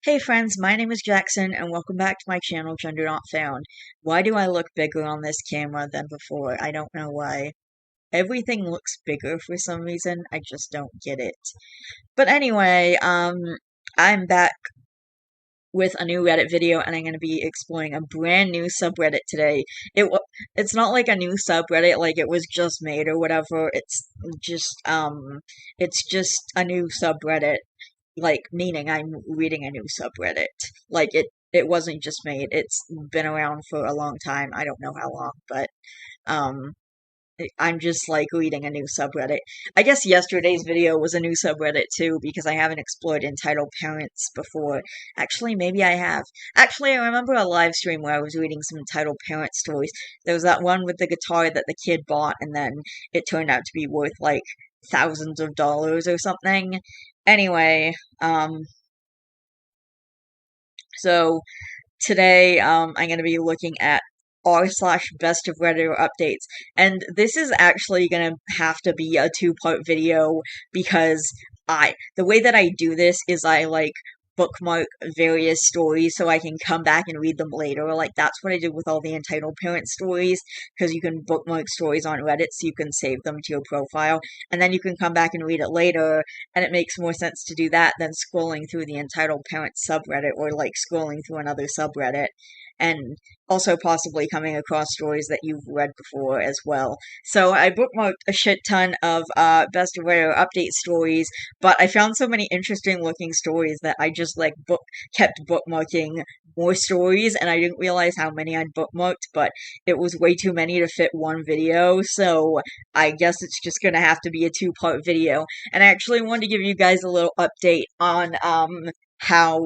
Hey friends, my name is Jackson and welcome back to my channel, Gender Not Found. Why do I look bigger on this camera than before? I don't know why. Everything looks bigger for some reason, I just don't get it. But anyway, I'm back with a new Reddit video and I'm going to be exploring a brand new subreddit today. It's not like a new subreddit, like it was just made or whatever, it's just a new subreddit, like meaning I'm reading a new subreddit. Like it wasn't just made. It's been around for a long time. I don't know how long, but um I'm just like reading a new subreddit. I guess yesterday's video was a new subreddit too because I haven't explored entitled parents before. Actually, maybe I have. Actually, I remember a live stream where I was reading some entitled parent stories. There was that one with the guitar that the kid bought and then it turned out to be worth like thousands of dollars or something. Anyway, so today I'm going to be looking at r/slash best of Redditor updates, and this is actually going to have to be a two-part video because the way that I do this is I like bookmark various stories so I can come back and read them later. Like that's what I did with all the entitled parent stories, because you can bookmark stories on Reddit so you can save them to your profile and then you can come back and read it later, and it makes more sense to do that than scrolling through the entitled parent subreddit or like scrolling through another subreddit, and also possibly coming across stories that you've read before as well. So I bookmarked a shit ton of Best of Rare update stories, but I found so many interesting looking stories that I just like kept bookmarking more stories, and I didn't realize how many I'd bookmarked, but it was way too many to fit one video, so I guess it's just gonna have to be a two-part video. And I actually wanted to give you guys a little update on how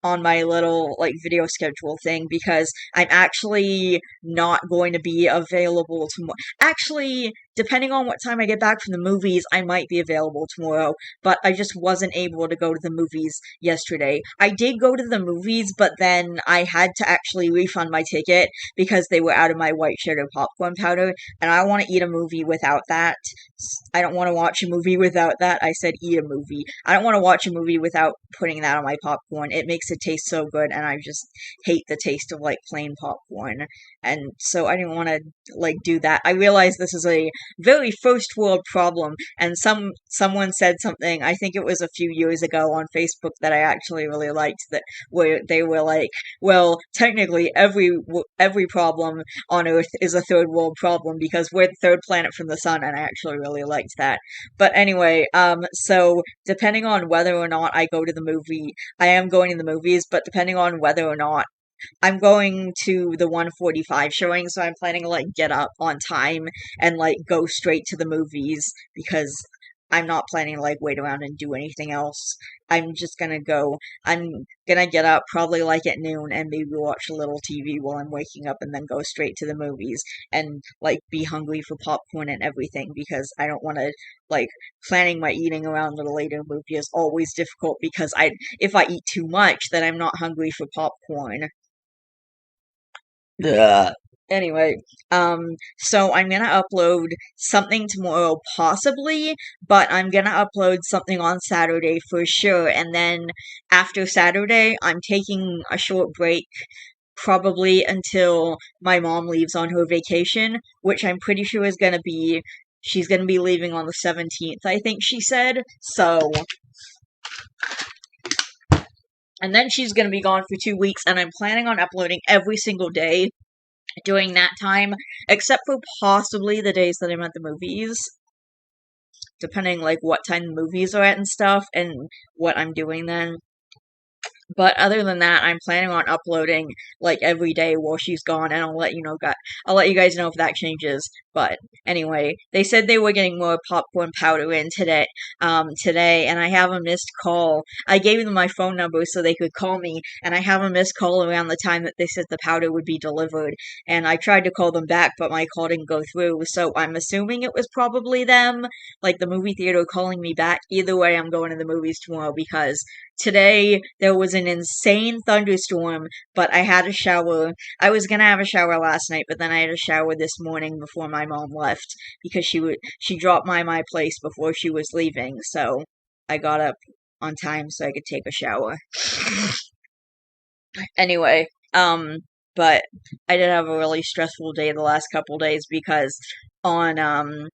on my little like video schedule thing, because I'm actually not going to be available tomorrow. Actually, depending on what time I get back from the movies, I might be available tomorrow, but I just wasn't able to go to the movies yesterday. I did go to the movies, but then I had to actually refund my ticket because they were out of my white cheddar popcorn powder, and I want to eat a movie without that. I don't want to watch a movie without that. I said eat a movie. I don't want to watch a movie without putting that on my popcorn. It makes it taste so good, and I just hate the taste of like plain popcorn. And so I didn't want to like do that. I realize this is a very first world problem, and someone said something, I think it was a few years ago on Facebook, that I actually really liked, that where they were like, well, technically every problem on Earth is a third world problem because we're the third planet from the sun, and I actually really liked that. But anyway, so depending on whether or not I go to the movie, I am going to the movies, but depending on whether or not I'm going to the 1:45 showing, so I'm planning to like get up on time and like go straight to the movies because I'm not planning to like wait around and do anything else. I'm just gonna go. I'm gonna get up probably like at noon and maybe watch a little TV while I'm waking up and then go straight to the movies and like be hungry for popcorn and everything because I don't want to like planning my eating around the later movie is always difficult because if I eat too much then I'm not hungry for popcorn. Ugh. Anyway, so I'm gonna upload something tomorrow, possibly, but I'm gonna upload something on Saturday for sure, and then after Saturday, I'm taking a short break, probably until my mom leaves on her vacation, which I'm pretty sure is gonna be, she's gonna be leaving on the 17th, I think she said, so, and then she's gonna be gone for 2 weeks, and I'm planning on uploading every single day during that time, except for possibly the days that I'm at the movies, depending like what time the movies are at and stuff, and what I'm doing then. But other than that, I'm planning on uploading like every day while she's gone, and I'll let you guys know if that changes. But anyway, they said they were getting more popcorn powder in today, and I have a missed call. I gave them my phone number so they could call me, and I have a missed call around the time that they said the powder would be delivered. And I tried to call them back, but my call didn't go through. So I'm assuming it was probably them, like the movie theater calling me back. Either way, I'm going to the movies tomorrow because today there was an insane thunderstorm, but I had a shower. I was gonna have a shower last night, but then I had a shower this morning before my mom left because she dropped by my place before she was leaving, so I got up on time so I could take a shower. Anyway, but I did have a really stressful day the last couple days because on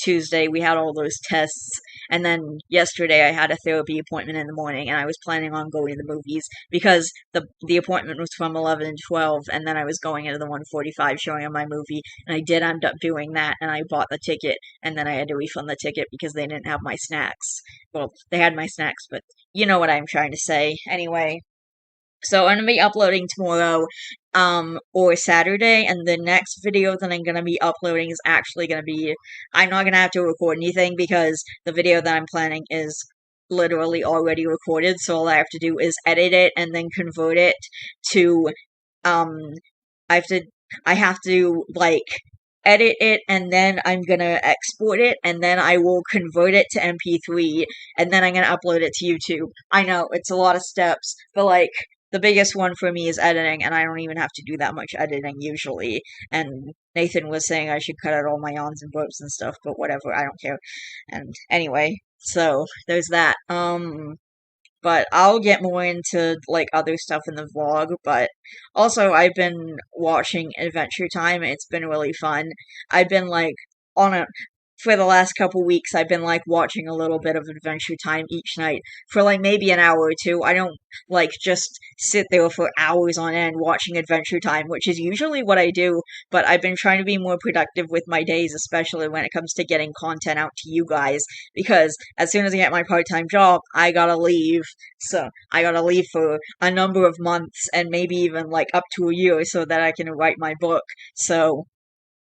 Tuesday we had all those tests, and then yesterday I had a therapy appointment in the morning, and I was planning on going to the movies because the appointment was from 11 to 12, and then I was going into the 1:45 showing of my movie, and I did end up doing that, and I bought the ticket, and then I had to refund the ticket because they didn't have my snacks. Well, they had my snacks, but you know what I'm trying to say. Anyway, so I'm gonna be uploading tomorrow, or Saturday, and the next video that I'm gonna be uploading is actually gonna be, I'm not gonna have to record anything because the video that I'm planning is literally already recorded, so all I have to do is edit it and then convert it to, um, I have to, I have to, like, edit it, and then I'm gonna export it, and then I will convert it to MP3, and then I'm gonna upload it to YouTube. I know, it's a lot of steps, but, like, the biggest one for me is editing, and I don't even have to do that much editing usually. And Nathan was saying I should cut out all my yawns and burps and stuff, but whatever, I don't care. And anyway, so there's that. But I'll get more into like other stuff in the vlog. But also, I've been watching Adventure Time. It's been really fun. I've been like on a for the last couple weeks, I've been like watching a little bit of Adventure Time each night for like maybe an hour or two. I don't like just sit there for hours on end watching Adventure Time, which is usually what I do, but I've been trying to be more productive with my days, especially when it comes to getting content out to you guys, because as soon as I get my part-time job, I gotta leave. So I gotta leave for a number of months and maybe even like up to a year so that I can write my book. So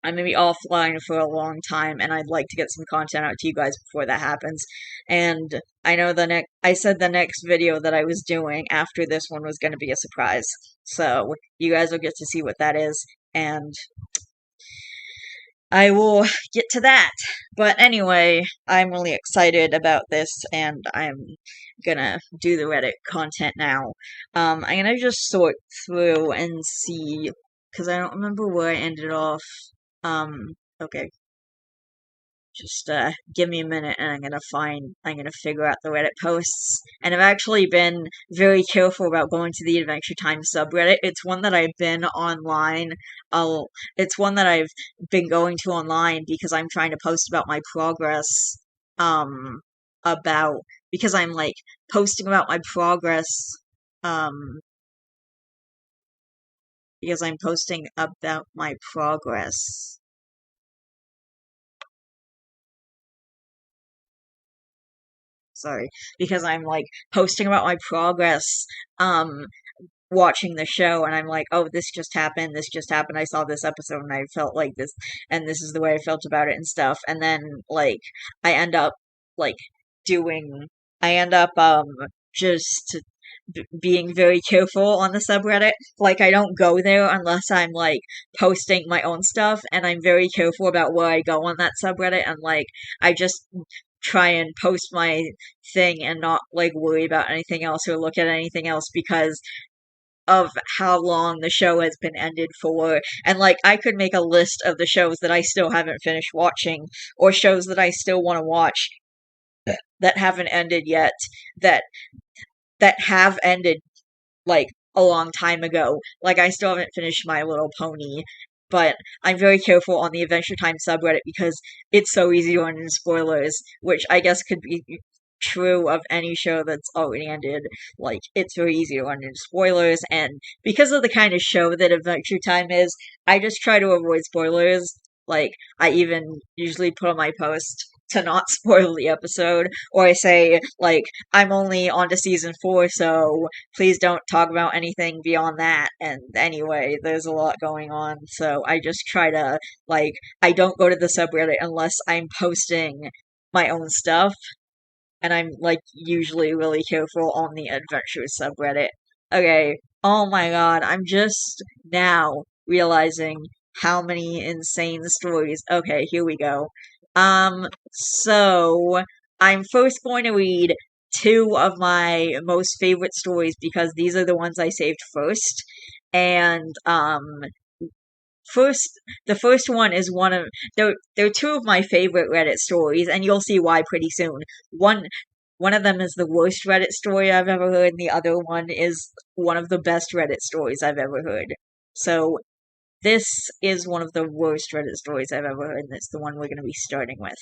I'm gonna be offline for a long time, and I'd like to get some content out to you guys before that happens. And I know I said the next video that I was doing after this one was gonna be a surprise. So you guys will get to see what that is, and I will get to that. But anyway, I'm really excited about this, and I'm gonna do the Reddit content now. I'm gonna just sort through and see, because I don't remember where I ended off. Okay. Just give me a minute and I'm gonna figure out the Reddit posts. And I've actually been very careful about going to the Adventure Time subreddit. It's one that I've been online. It's one that I've been going to online because I'm trying to post about my progress. About, because I'm like posting about my progress. Um, because I'm posting about my progress. Sorry, because I'm like posting about my progress, watching the show, and I'm like, oh, this just happened, I saw this episode, and I felt like this, and this is the way I felt about it and stuff, and then, like, I end up, like, doing, I end up, just being very careful on the subreddit. Like, I don't go there unless I'm, like, posting my own stuff, and I'm very careful about where I go on that subreddit, and, like, I just try and post my thing and not, like, worry about anything else or look at anything else because of how long the show has been ended for. And, like, I could make a list of the shows that I still haven't finished watching, or shows that I still want to watch that haven't ended yet, that have ended like a long time ago. Like, I still haven't finished My Little Pony, but I'm very careful on the Adventure Time subreddit because it's so easy to run into spoilers, which I guess could be true of any show that's already ended. Like, it's very easy to run into spoilers, and because of the kind of show that Adventure Time is, I just try to avoid spoilers. Like, I even usually put on my post to not spoil the episode, or I say, like, I'm only on to season 4, so please don't talk about anything beyond that. And anyway, there's a lot going on, so I just try to, like, I don't go to the subreddit unless I'm posting my own stuff, and I'm, like, usually really careful on the adventure subreddit. Okay, oh my god, I'm just now realizing how many insane stories. Okay, here we go. So I'm first going to read two of my most favorite stories because these are the ones I saved first. And first the first one is one of they're two of my favorite Reddit stories, and you'll see why pretty soon. One One of them is the worst Reddit story I've ever heard, and the other one is one of the best Reddit stories I've ever heard. So this is one of the worst Reddit stories I've ever heard, and it's the one we're going to be starting with.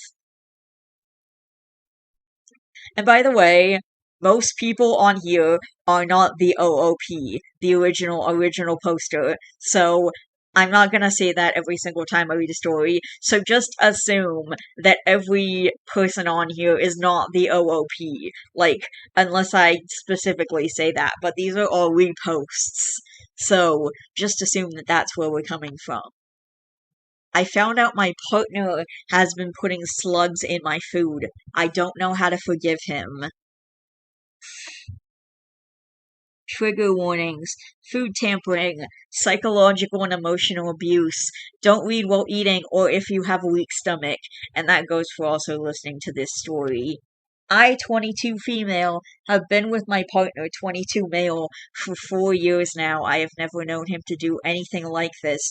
And by the way, most people on here are not the OOP, the original poster, so I'm not gonna say that every single time I read a story, so just assume that every person on here is not the OOP, like, unless I specifically say that, but these are all reposts, so just assume that that's where we're coming from. I found out my partner has been putting slugs in my food. I don't know how to forgive him. Trigger warnings, food tampering, psychological and emotional abuse, don't read while eating, or if you have a weak stomach. And that goes for also listening to this story. I, 22 female, have been with my partner, 22 male, for 4 years now. I have never known him to do anything like this,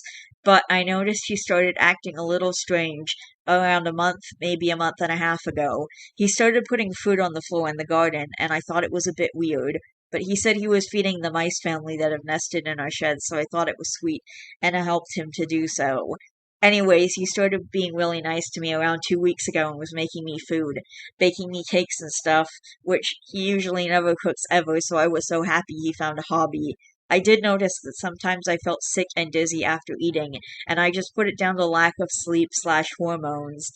but I noticed he started acting a little strange around a month, maybe a month and a half ago. He started putting food on the floor in the garden, and I thought it was a bit weird. But he said he was feeding the mice family that have nested in our shed, so I thought it was sweet, and I helped him to do so. Anyways, he started being really nice to me around 2 weeks ago and was making me food, baking me cakes and stuff, which he usually never cooks ever, so I was so happy he found a hobby. I did notice that sometimes I felt sick and dizzy after eating, and I just put it down to lack of sleep slash hormones.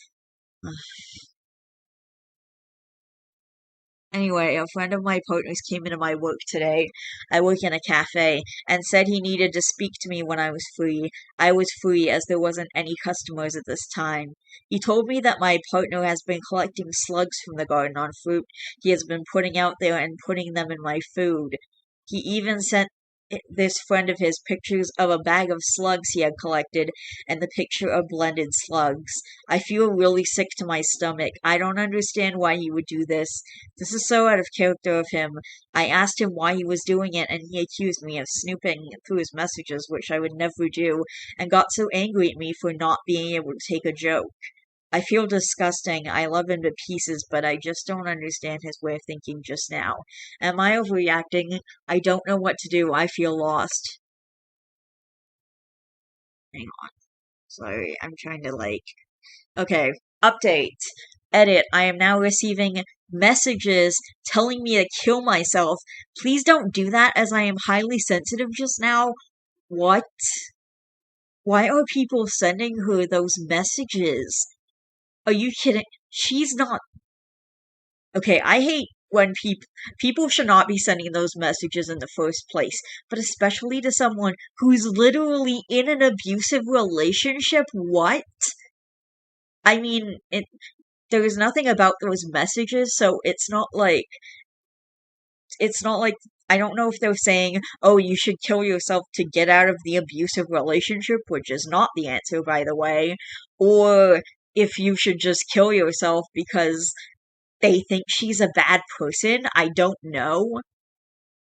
Anyway, a friend of my partner's came into my work today. I work in a cafe, and said he needed to speak to me when I was free. I was free as there wasn't any customers at this time. He told me that my partner has been collecting slugs from the garden on fruit he has been putting out there and putting them in my food. He even sent this friend of his pictures of a bag of slugs he had collected and the picture of blended slugs. I feel really sick to my stomach. I don't understand why he would do this. This is so out of character of him. I asked him why he was doing it, and he accused me of snooping through his messages, which I would never do, and got so angry at me for not being able to take a joke. I feel disgusting. I love him to pieces, but I just don't understand his way of thinking just now. Am I overreacting? I don't know what to do. I feel lost. Hang on. Sorry, I'm trying to Okay, update. Edit. I am now receiving messages telling me to kill myself. Please don't do that as I am highly sensitive just now. What? Why are people sending her those messages? Are you kidding? She's not. Okay, I hate when people should not be sending those messages in the first place, but especially to someone who's literally in an abusive relationship. What? I mean, there is nothing about those messages, so it's not like I don't know if they're saying, "Oh, you should kill yourself to get out of the abusive relationship," which is not the answer, by the way, or if you should just kill yourself because they think she's a bad person. I don't know.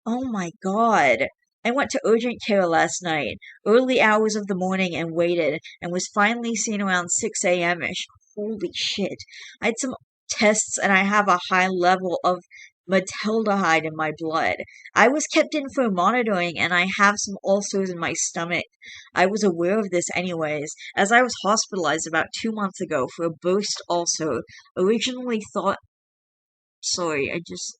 Oh my god. I went to urgent care last night, early hours of the morning, and waited, and was finally seen around 6 a.m.-ish. Holy shit. I had some tests, and I have a high level of metaldehyde in my blood. I was kept in for monitoring, and I have some ulcers in my stomach. I was aware of this anyways, as I was hospitalized about 2 months ago for a burst ulcer. Originally thought Sorry, I just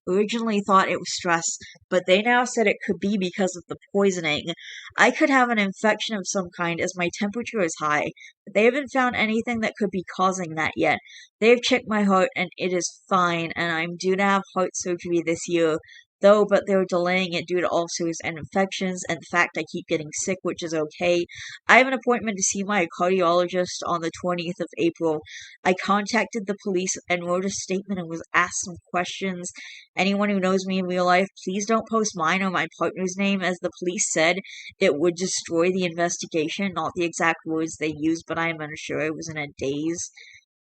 originally thought it was stress, but they now said it could be because of the poisoning. I could have an infection of some kind as my temperature is high, but they haven't found anything that could be causing that yet. They've checked my heart and it is fine, and I'm due to have heart surgery this year. Though, but they're delaying it due to ulcers and infections and the fact I keep getting sick, which is okay. I have an appointment to see my cardiologist on the 20th of April. I contacted the police and wrote a statement and was asked some questions. Anyone who knows me in real life, please don't post mine or my partner's name, as the police said it would destroy the investigation. Not the exact words they used, but I am unsure. I was in a daze.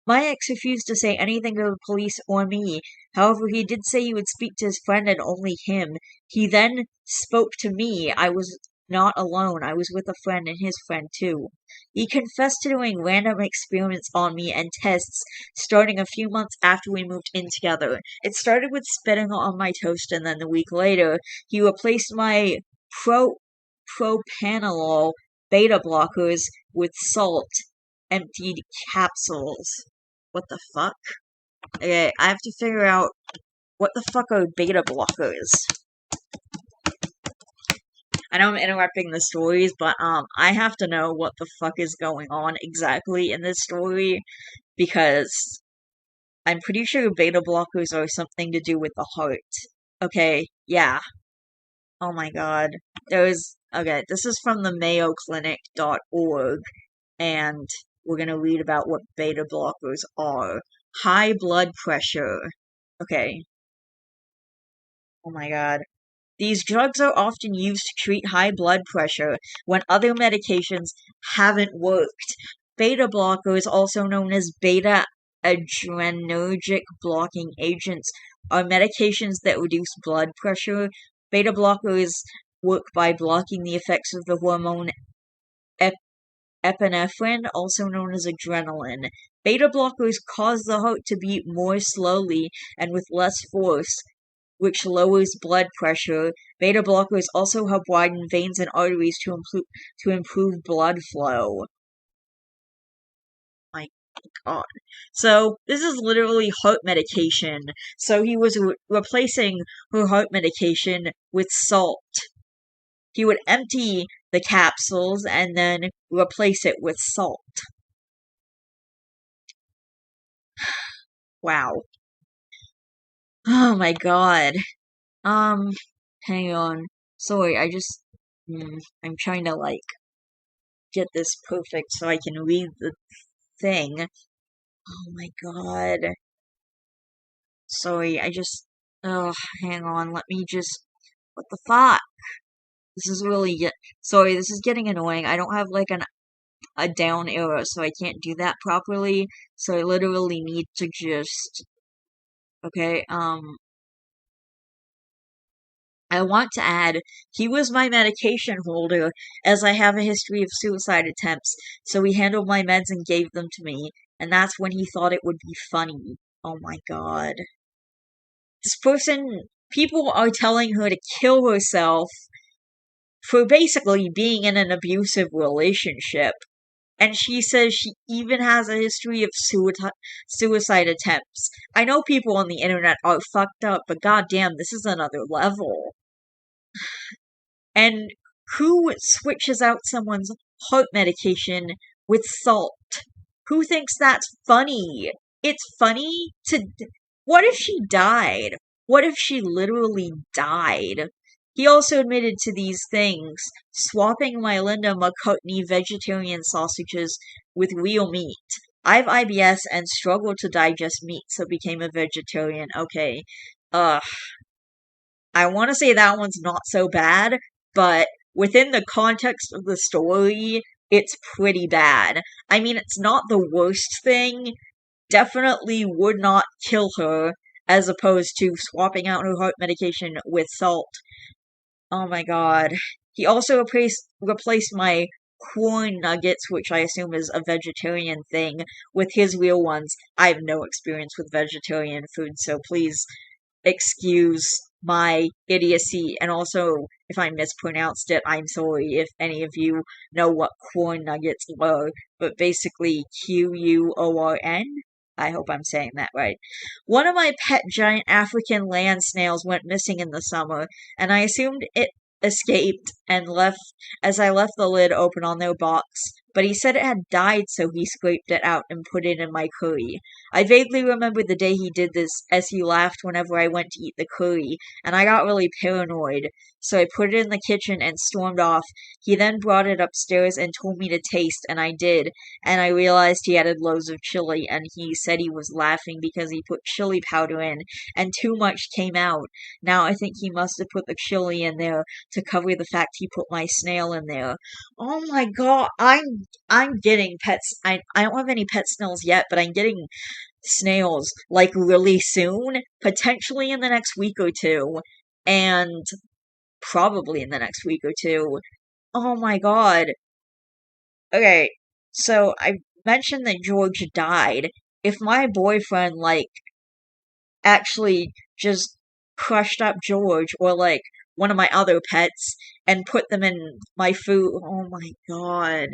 My ex refused to say anything to the police or me. However, he did say he would speak to his friend and only him. He then spoke to me. I was not alone. I was with a friend and his friend too. He confessed to doing random experiments on me and tests starting a few months after we moved in together. It started with spitting on my toast, and then a week later, he replaced my pro propanolol beta blockers with salt emptied capsules. What the fuck? Okay, I have to figure out what the fuck are beta blockers. I know I'm interrupting the stories, but I have to know what the fuck is going on exactly in this story because I'm pretty sure beta blockers are something to do with the heart. Okay, yeah. Oh my god. Okay, this is from the mayoclinic.org, and we're gonna read about what beta blockers are. High blood pressure. Okay. Oh my god. These drugs are often used to treat high blood pressure when other medications haven't worked. Beta blockers, also known as beta adrenergic blocking agents, are medications that reduce blood pressure. Beta blockers work by blocking the effects of the hormone epinephrine, also known as adrenaline. Beta blockers cause the heart to beat more slowly and with less force, which lowers blood pressure. Beta blockers also help widen veins and arteries to improve blood flow. My God. So, this is literally heart medication. So, he was replacing her heart medication with salt. He would empty the capsules and then replace it with salt. Wow. Oh my God. Hang on. Sorry, I'm trying to, like, get this perfect so I can read the thing. Oh my god. Sorry, hang on, let me just, what the fuck? This is really, sorry, this is getting annoying. I don't have, like, a down arrow, so I can't do that properly, so I literally need to just, okay, I want to add, he was my medication holder, as I have a history of suicide attempts, so he handled my meds and gave them to me, and that's when he thought it would be funny. Oh my god. This person, people are telling her to kill herself for basically being in an abusive relationship. And she says she even has a history of suicide attempts. I know people on the internet are fucked up, but goddamn, this is another level. And who switches out someone's heart medication with salt? Who thinks that's funny? It's funny to. What if she died? What if she literally died? He also admitted to these things, swapping my Linda McCartney vegetarian sausages with real meat. I have IBS and struggle to digest meat, so became a vegetarian. Okay. Ugh. I want to say that one's not so bad, but within the context of the story, it's pretty bad. I mean, it's not the worst thing. Definitely would not kill her, as opposed to swapping out her heart medication with salt. Oh my god. He also replaced my corn nuggets, which I assume is a vegetarian thing, with his real ones. I have no experience with vegetarian food, so please excuse my idiocy, and also, if I mispronounced it, I'm sorry if any of you know what corn nuggets were, but basically QUORN? I hope I'm saying that right. One of my pet giant African land snails went missing in the summer, and I assumed it escaped and left as I left the lid open on their box, but he said it had died, so he scraped it out and put it in my curry. I vaguely remember the day he did this, as he laughed whenever I went to eat the curry, and I got really paranoid, so I put it in the kitchen and stormed off. He then brought it upstairs and told me to taste, and I did, and I realized he added loads of chili, and he said he was laughing because he put chili powder in, and too much came out. Now I think he must have put the chili in there to cover the fact he put my snail in there. Oh my god, I'm getting pets. I don't have any pet snails yet, but I'm getting snails like really soon, potentially in the next week or two, and probably in the next week or two. Oh my god. Okay, so I mentioned that George died. If my boyfriend, like, actually just crushed up George or, like, one of my other pets and put them in my food, oh my god.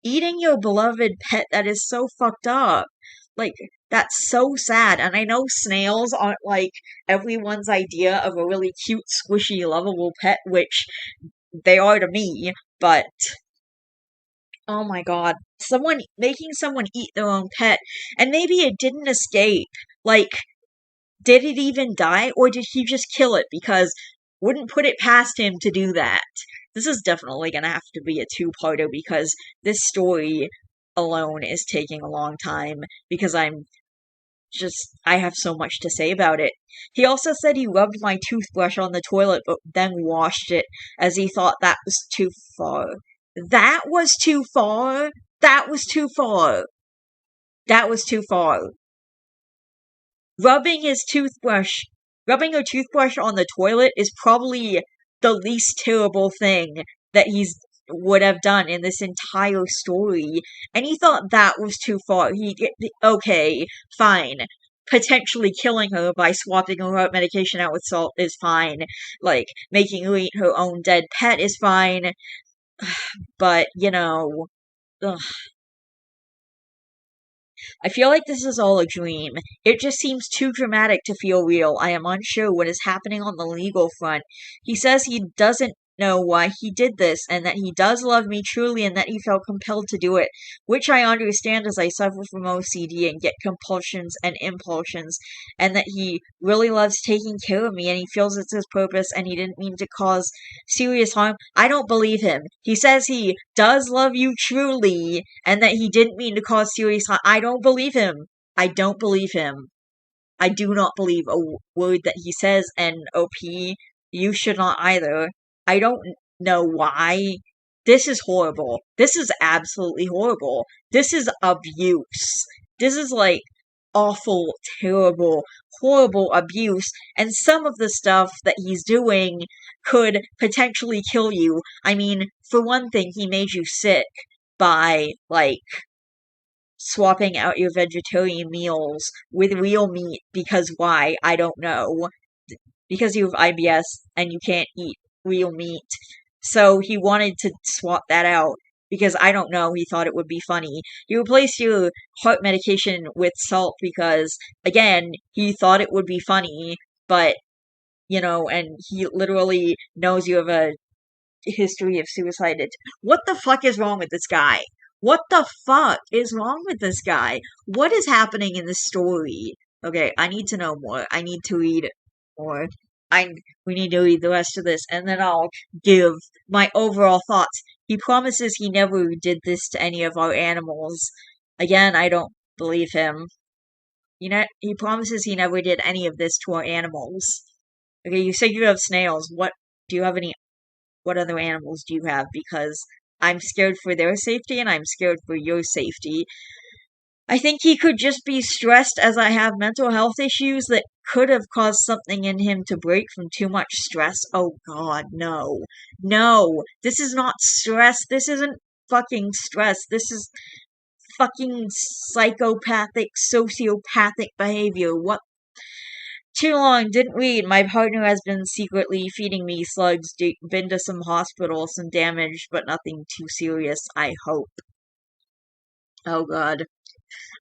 Eating your beloved pet, that is so fucked up. Like, that's so sad. And I know snails aren't, like, everyone's idea of a really cute, squishy, lovable pet, which they are to me, but oh my god. Someone making someone eat their own pet, and maybe it didn't escape. Like, did it even die, or did he just kill it? Because wouldn't put it past him to do that. This is definitely gonna have to be a two-parter because this story alone is taking a long time because I have so much to say about it. He also said he rubbed my toothbrush on the toilet but then washed it as he thought that was too far. That was too far. That was too far. That was too far. Rubbing his toothbrush, rubbing a toothbrush on the toilet is probably the least terrible thing that he's would have done in this entire story. And he thought that was too far. Okay, fine. Potentially killing her by swapping her medication out with salt is fine. Like, making her eat her own dead pet is fine. But, ugh. I feel like this is all a dream. It just seems too dramatic to feel real. I am unsure what is happening on the legal front. He says he doesn't know why he did this, and that he does love me truly, and that he felt compelled to do it, which I understand as I suffer from OCD and get compulsions and impulsions, and that he really loves taking care of me, and he feels it's his purpose, and he didn't mean to cause serious harm. I don't believe him. He says he does love you truly, and that he didn't mean to cause serious harm. I don't believe him. I don't believe him. I do not believe a word that he says, and OP, you should not either. I don't know why. This is horrible. This is absolutely horrible. This is abuse. This is like awful, terrible, horrible abuse, and some of the stuff that he's doing could potentially kill you. I mean, for one thing, he made you sick by, like, swapping out your vegetarian meals with real meat because why? I don't know. Because you have IBS and you can't eat real meat. So he wanted to swap that out because I don't know, he thought it would be funny. He replaced your heart medication with salt because, again, he thought it would be funny, but, and he literally knows you have a history of suicide. What the fuck is wrong with this guy? What the fuck is wrong with this guy? What is happening in this story? Okay, I need to know more. I need to read more. I We need to read the rest of this, and then I'll give my overall thoughts. He promises he never did this to any of our animals. Again, I don't believe him. He promises he never did any of this to our animals. Okay, you said you have snails. Do you have any what other animals do you have? Because I'm scared for their safety and I'm scared for your safety. I think he could just be stressed as I have mental health issues that could have caused something in him to break from too much stress. Oh god, no. No! This is not stress. This isn't fucking stress. This is fucking psychopathic, sociopathic behavior. What? Too long, didn't read. My partner has been secretly feeding me slugs. Been to some hospital, some damage, but nothing too serious, I hope. Oh god.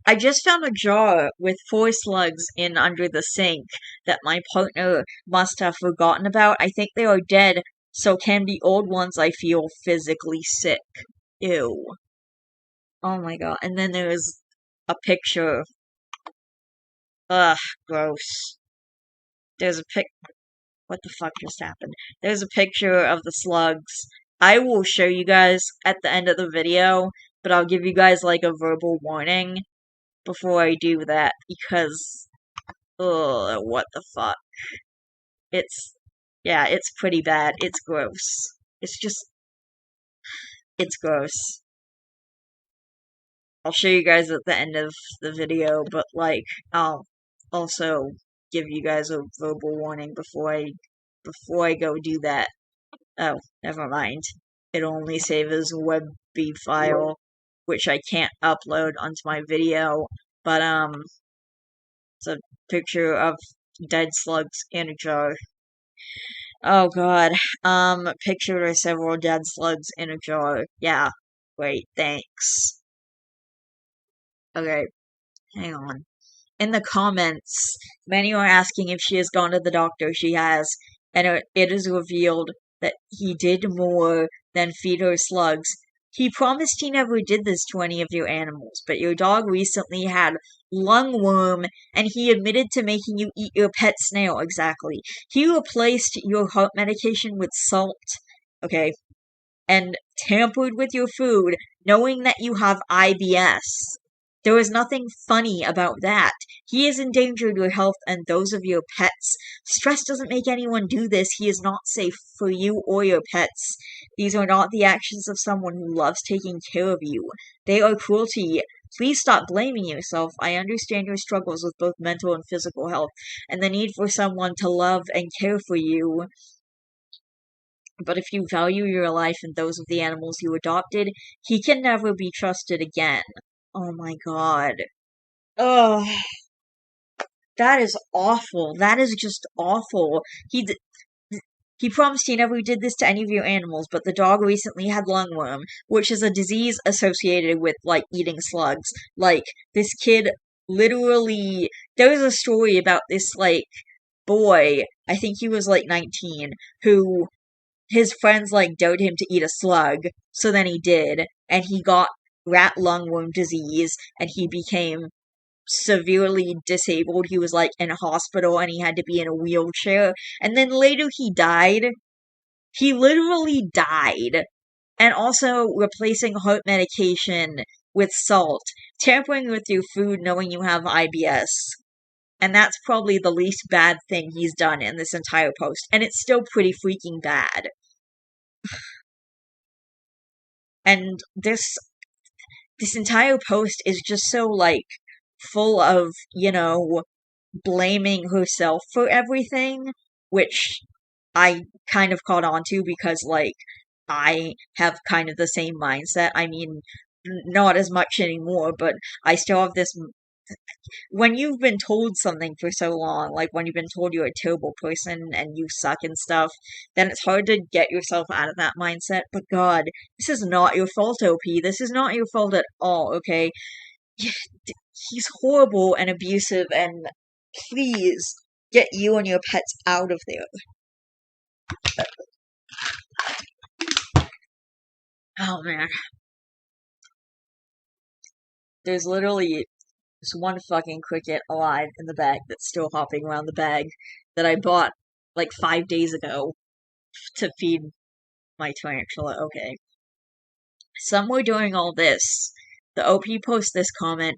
I just found a jar with 4 slugs in under the sink that my partner must have forgotten about. I think they are dead, so can be old ones. I feel physically sick. Ew. Oh my god. And then there's a picture. Ugh, gross. There's a What the fuck just happened? There's a picture of the slugs. I will show you guys at the end of the video, but I'll give you guys like a verbal warning before I do that because, ugh, what the fuck? Yeah, it's pretty bad. It's gross. It's gross. I'll show you guys at the end of the video, but like, I'll also give you guys a verbal warning before I go do that. Oh, never mind. it only saves as WebB file, which I can't upload onto my video. But it's a picture of dead slugs in a jar. Oh god. Picture of several dead slugs in a jar. Yeah. Great, thanks. Okay, hang on. In the comments, many are asking if she has gone to the doctor. She has, and it is revealed that he did more than feed her slugs. He promised he never did this to any of your animals, but your dog recently had lungworm, and he admitted to making you eat your pet snail. Exactly. He replaced your heart medication with salt. Okay. And tampered with your food, knowing that you have IBS. There was nothing funny about that. He has endangered your health and those of your pets. Stress doesn't make anyone do this. He is not safe for you or your pets. These are not the actions of someone who loves taking care of you. They are cruelty. Please stop blaming yourself. I understand your struggles with both mental and physical health, and the need for someone to love and care for you. But if you value your life and those of the animals you adopted, he can never be trusted again. Oh my god. Ugh. That is awful. That is just awful. He promised he never did this to any of your animals, but the dog recently had lungworm, which is a disease associated with, like, eating slugs. Like, this kid literally. There was a story about this, like, boy, I think he was, like, 19, who his friends like dared him to eat a slug, so then he did, and he got rat lungworm disease, and he became severely disabled. He was like in a hospital and he had to be in a wheelchair, and then later he died. He literally died. And also replacing heart medication with salt, tampering with your food knowing you have IBS. And that's probably the least bad thing he's done in this entire post, and it's still pretty freaking bad. And this entire post is just so, like, full of, blaming herself for everything, which I kind of caught on to because, like, I have kind of the same mindset. I mean, not as much anymore, but I still have this. When you've been told something for so long, like when you've been told you're a terrible person and you suck and stuff, then it's hard to get yourself out of that mindset. But God, this is not your fault, OP. This is not your fault at all, okay? He's horrible and abusive, and please get you and your pets out of there. Oh man. There's literally this one fucking cricket alive in the bag that's still hopping around the bag that I bought like 5 days ago to feed my tarantula. Okay. Somewhere during all this, the OP posts this comment.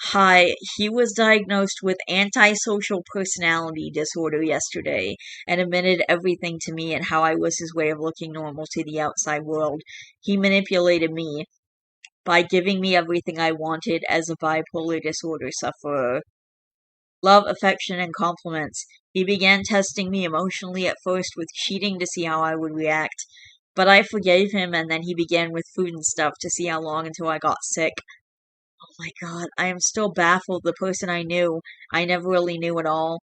Hi, he was diagnosed with antisocial personality disorder yesterday and admitted everything to me and how I was his way of looking normal to the outside world. He manipulated me by giving me everything I wanted as a bipolar disorder sufferer. Love, affection, and compliments. He began testing me emotionally at first with cheating to see how I would react. But I forgave him, and then he began with food and stuff to see how long until I got sick. Oh my god, I am still baffled. The person I knew, I never really knew at all.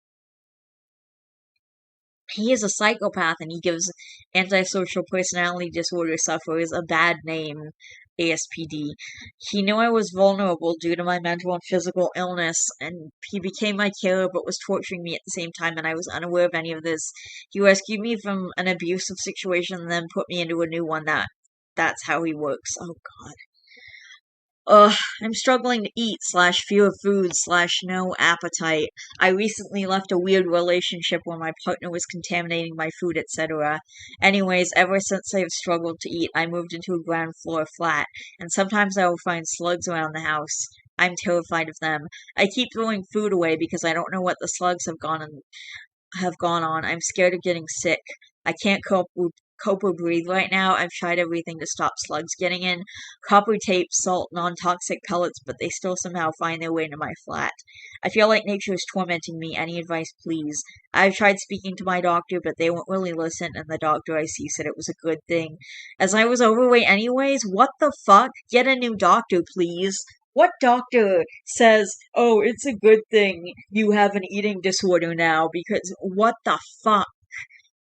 He is a psychopath and he gives antisocial personality disorder sufferers a bad name. ASPD. He knew I was vulnerable due to my mental and physical illness, and he became my carer but was torturing me at the same time, and I was unaware of any of this. He rescued me from an abusive situation and then put me into a new one. That's how he works. Oh god. I'm struggling to eat / fear food / no appetite. I recently left a weird relationship where my partner was contaminating my food, etc. Anyways, ever since I have struggled to eat, I moved into a ground floor flat, and sometimes I will find slugs around the house. I'm terrified of them. I keep throwing food away because I don't know what the slugs have gone on. I'm scared of getting sick. I can't cope or breathe right now. I've tried everything to stop slugs getting in. Copper tape, salt, non-toxic pellets, but they still somehow find their way into my flat. I feel like nature is tormenting me. Any advice, please? I've tried speaking to my doctor, but they won't really listen, and the doctor I see said it was a good thing. As I was overweight anyways, what the fuck? Get a new doctor, please. What doctor says, oh, it's a good thing you have an eating disorder now? Because what the fuck?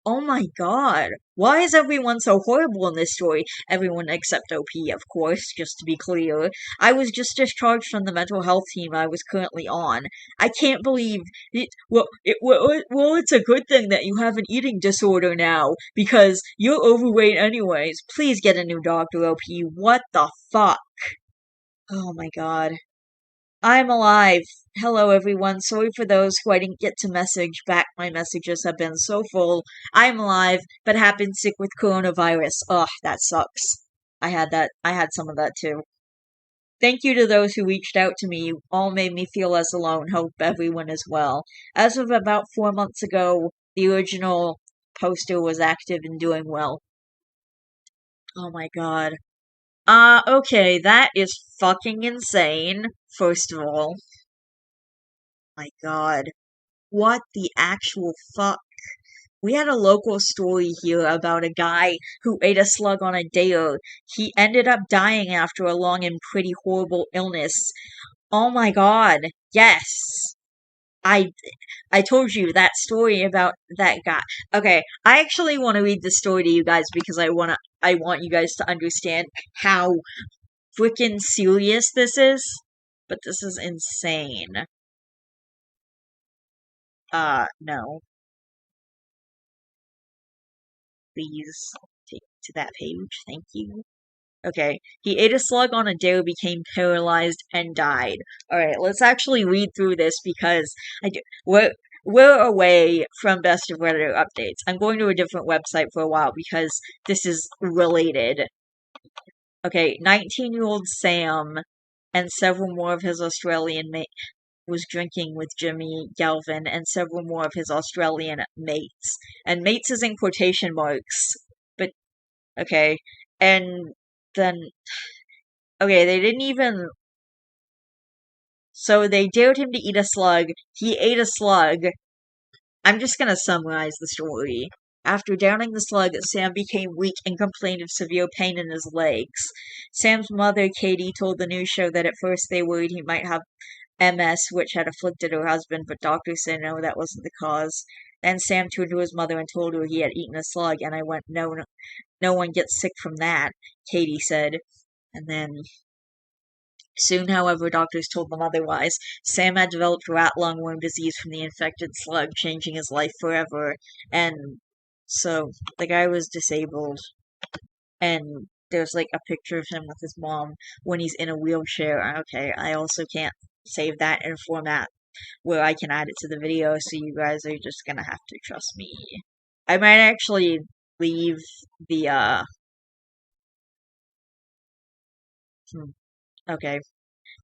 Oh my god. Why is everyone so horrible in this story? Everyone except OP, of course, just to be clear. I was just discharged from the mental health team I was currently on. I can't believe it. Well, it's a good thing that you have an eating disorder now, because you're overweight anyways. Please get a new doctor, OP. What the fuck? Oh my god. I'm alive. Hello, everyone. Sorry for those who I didn't get to message back. My messages have been so full. I'm alive, but have been sick with coronavirus. Ugh, that sucks. I had that. I had some of that too. Thank you to those who reached out to me. You all made me feel less alone. Hope everyone is well. As of about 4 months ago, the original poster was active and doing well. Oh my god. Okay, that is fucking insane, first of all. My god. What the actual fuck? We had a local story here about a guy who ate a slug on a dare. He ended up dying after a long and pretty horrible illness. Oh my god. Yes. I I told you that story about that guy. Okay, I actually want to read the story to you guys because I want you guys to understand how freaking serious this is. But this is insane. No. Please take me to that page. Thank you. Okay. He ate a slug on a dare, became paralyzed, and died. Alright, let's actually read through this because we're away from Best of Redditor updates. I'm going to a different website for a while because this is related. Okay, 19-year-old Sam and several more of his Australian was drinking with Jimmy Galvin and several more of his Australian mates. And mates is in quotation marks. But, okay. And then, okay, they didn't even. So they dared him to eat a slug. He ate a slug. I'm just gonna summarize the story. After downing the slug, Sam became weak and complained of severe pain in his legs. Sam's mother, Katie, told the news show that at first they worried he might have MS, which had afflicted her husband, but doctors said no, that wasn't the cause. Then Sam turned to his mother and told her he had eaten a slug, and I went, no, no one gets sick from that, Katie said. And then, soon, however, doctors told them otherwise. Sam had developed rat lungworm disease from the infected slug, changing his life forever. And so, the guy was disabled, and there's like a picture of him with his mom when he's in a wheelchair. Okay, I also can't save that in a format where I can add it to the video, so you guys are just gonna have to trust me. I might actually leave the, okay.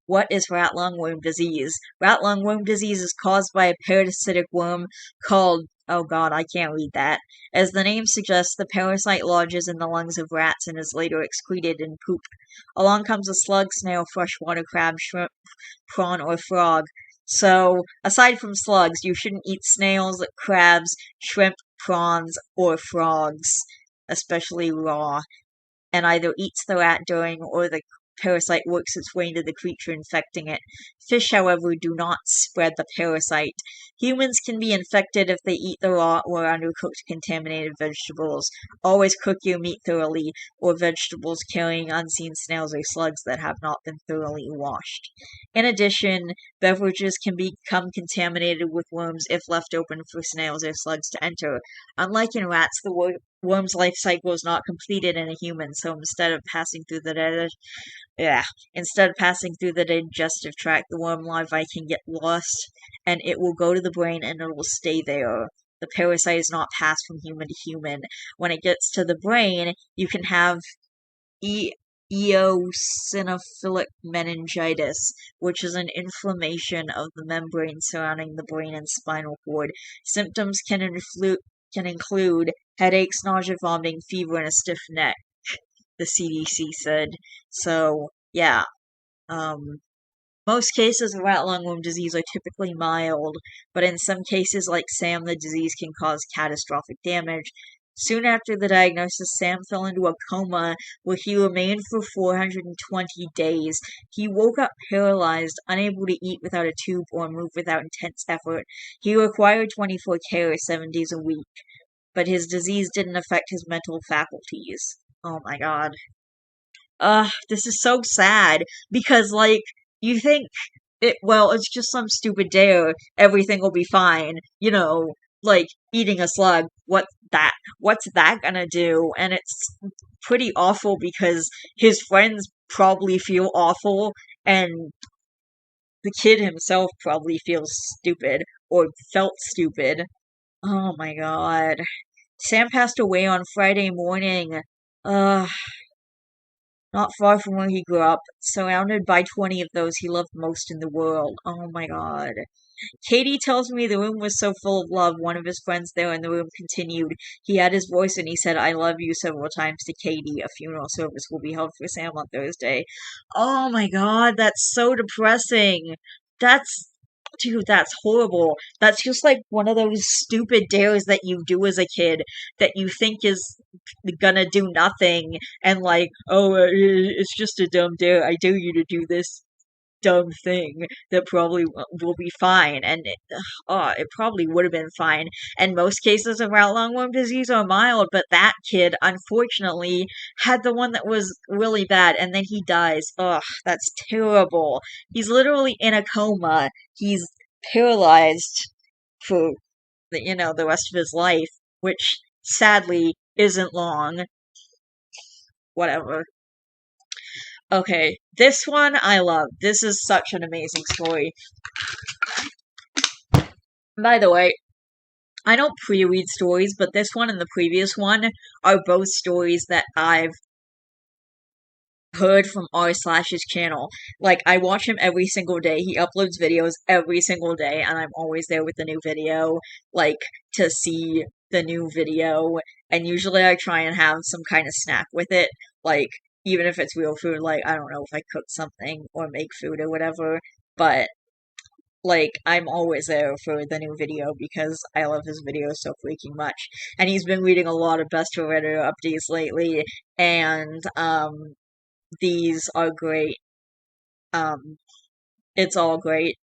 What is rat lungworm disease? Rat lungworm disease is caused by a parasitic worm called, oh god, I can't read that. As the name suggests, the parasite lodges in the lungs of rats and is later excreted in poop. Along comes a slug, snail, freshwater crab, shrimp, prawn, or frog. So, aside from slugs, you shouldn't eat snails, crabs, shrimp, prawns, or frogs, especially raw, and either eats the rat during or the parasite works its way into the creature infecting it. Fish, however, do not spread the parasite. Humans can be infected if they eat the raw or undercooked contaminated vegetables. Always cook your meat thoroughly, or vegetables carrying unseen snails or slugs that have not been thoroughly washed. In addition, beverages can become contaminated with worms if left open for snails or slugs to enter. Unlike in rats, the worm's life cycle is not completed in a human, so instead of passing through the digestive tract, the worm larvae can get lost, and it will go to the brain and it will stay there. The parasite is not passed from human to human. When it gets to the brain, you can have eosinophilic meningitis, which is an inflammation of the membrane surrounding the brain and spinal cord. Symptoms can can include headaches, nausea, vomiting, fever, and a stiff neck, the CDC said. So, yeah. Most cases of rat lungworm disease are typically mild, but in some cases, like Sam, the disease can cause catastrophic damage. Soon after the diagnosis, Sam fell into a coma where he remained for 420 days. He woke up paralyzed, unable to eat without a tube or move without intense effort. He required 24 care 7 days a week, but his disease didn't affect his mental faculties. Oh my god. This is so sad because, like, you think it's just some stupid dare, everything will be fine, like eating a slug, what's that gonna do? And it's pretty awful because his friends probably feel awful, and the kid himself probably feels stupid, or felt stupid. Oh my god. Sam passed away on Friday morning. Ugh. Not far from where he grew up, surrounded by 20 of those he loved most in the world. Oh my god. Katie tells me the room was so full of love. One of his friends there in the room continued. He had his voice and he said, "I love you" several times to Katie. A funeral service will be held for Sam on Thursday. Oh my god, that's so depressing. That's Dude, that's horrible. That's just like one of those stupid dares that you do as a kid that you think is gonna do nothing, and like, oh, it's just a dumb dare. I dare you to do this dumb thing that probably will be fine, and it probably would have been fine. And most cases of rat lungworm disease are mild, but that kid unfortunately had the one that was really bad, and then he dies. Ugh, that's terrible. He's literally in a coma. He's paralyzed for the rest of his life, which sadly isn't long. Whatever. Okay, this one I love. This is such an amazing story. By the way, I don't pre-read stories, but this one and the previous one are both stories that I've heard from r/'s channel. Like, I watch him every single day. He uploads videos every single day, and I'm always there with the new video, like, to see the new video. And usually I try and have some kind of snack with it, like, even if it's real food, like, I don't know if I cook something or make food or whatever, but like, I'm always there for the new video because I love his videos so freaking much. And he's been reading a lot of Best of Redditor updates lately, and, these are great. It's all great.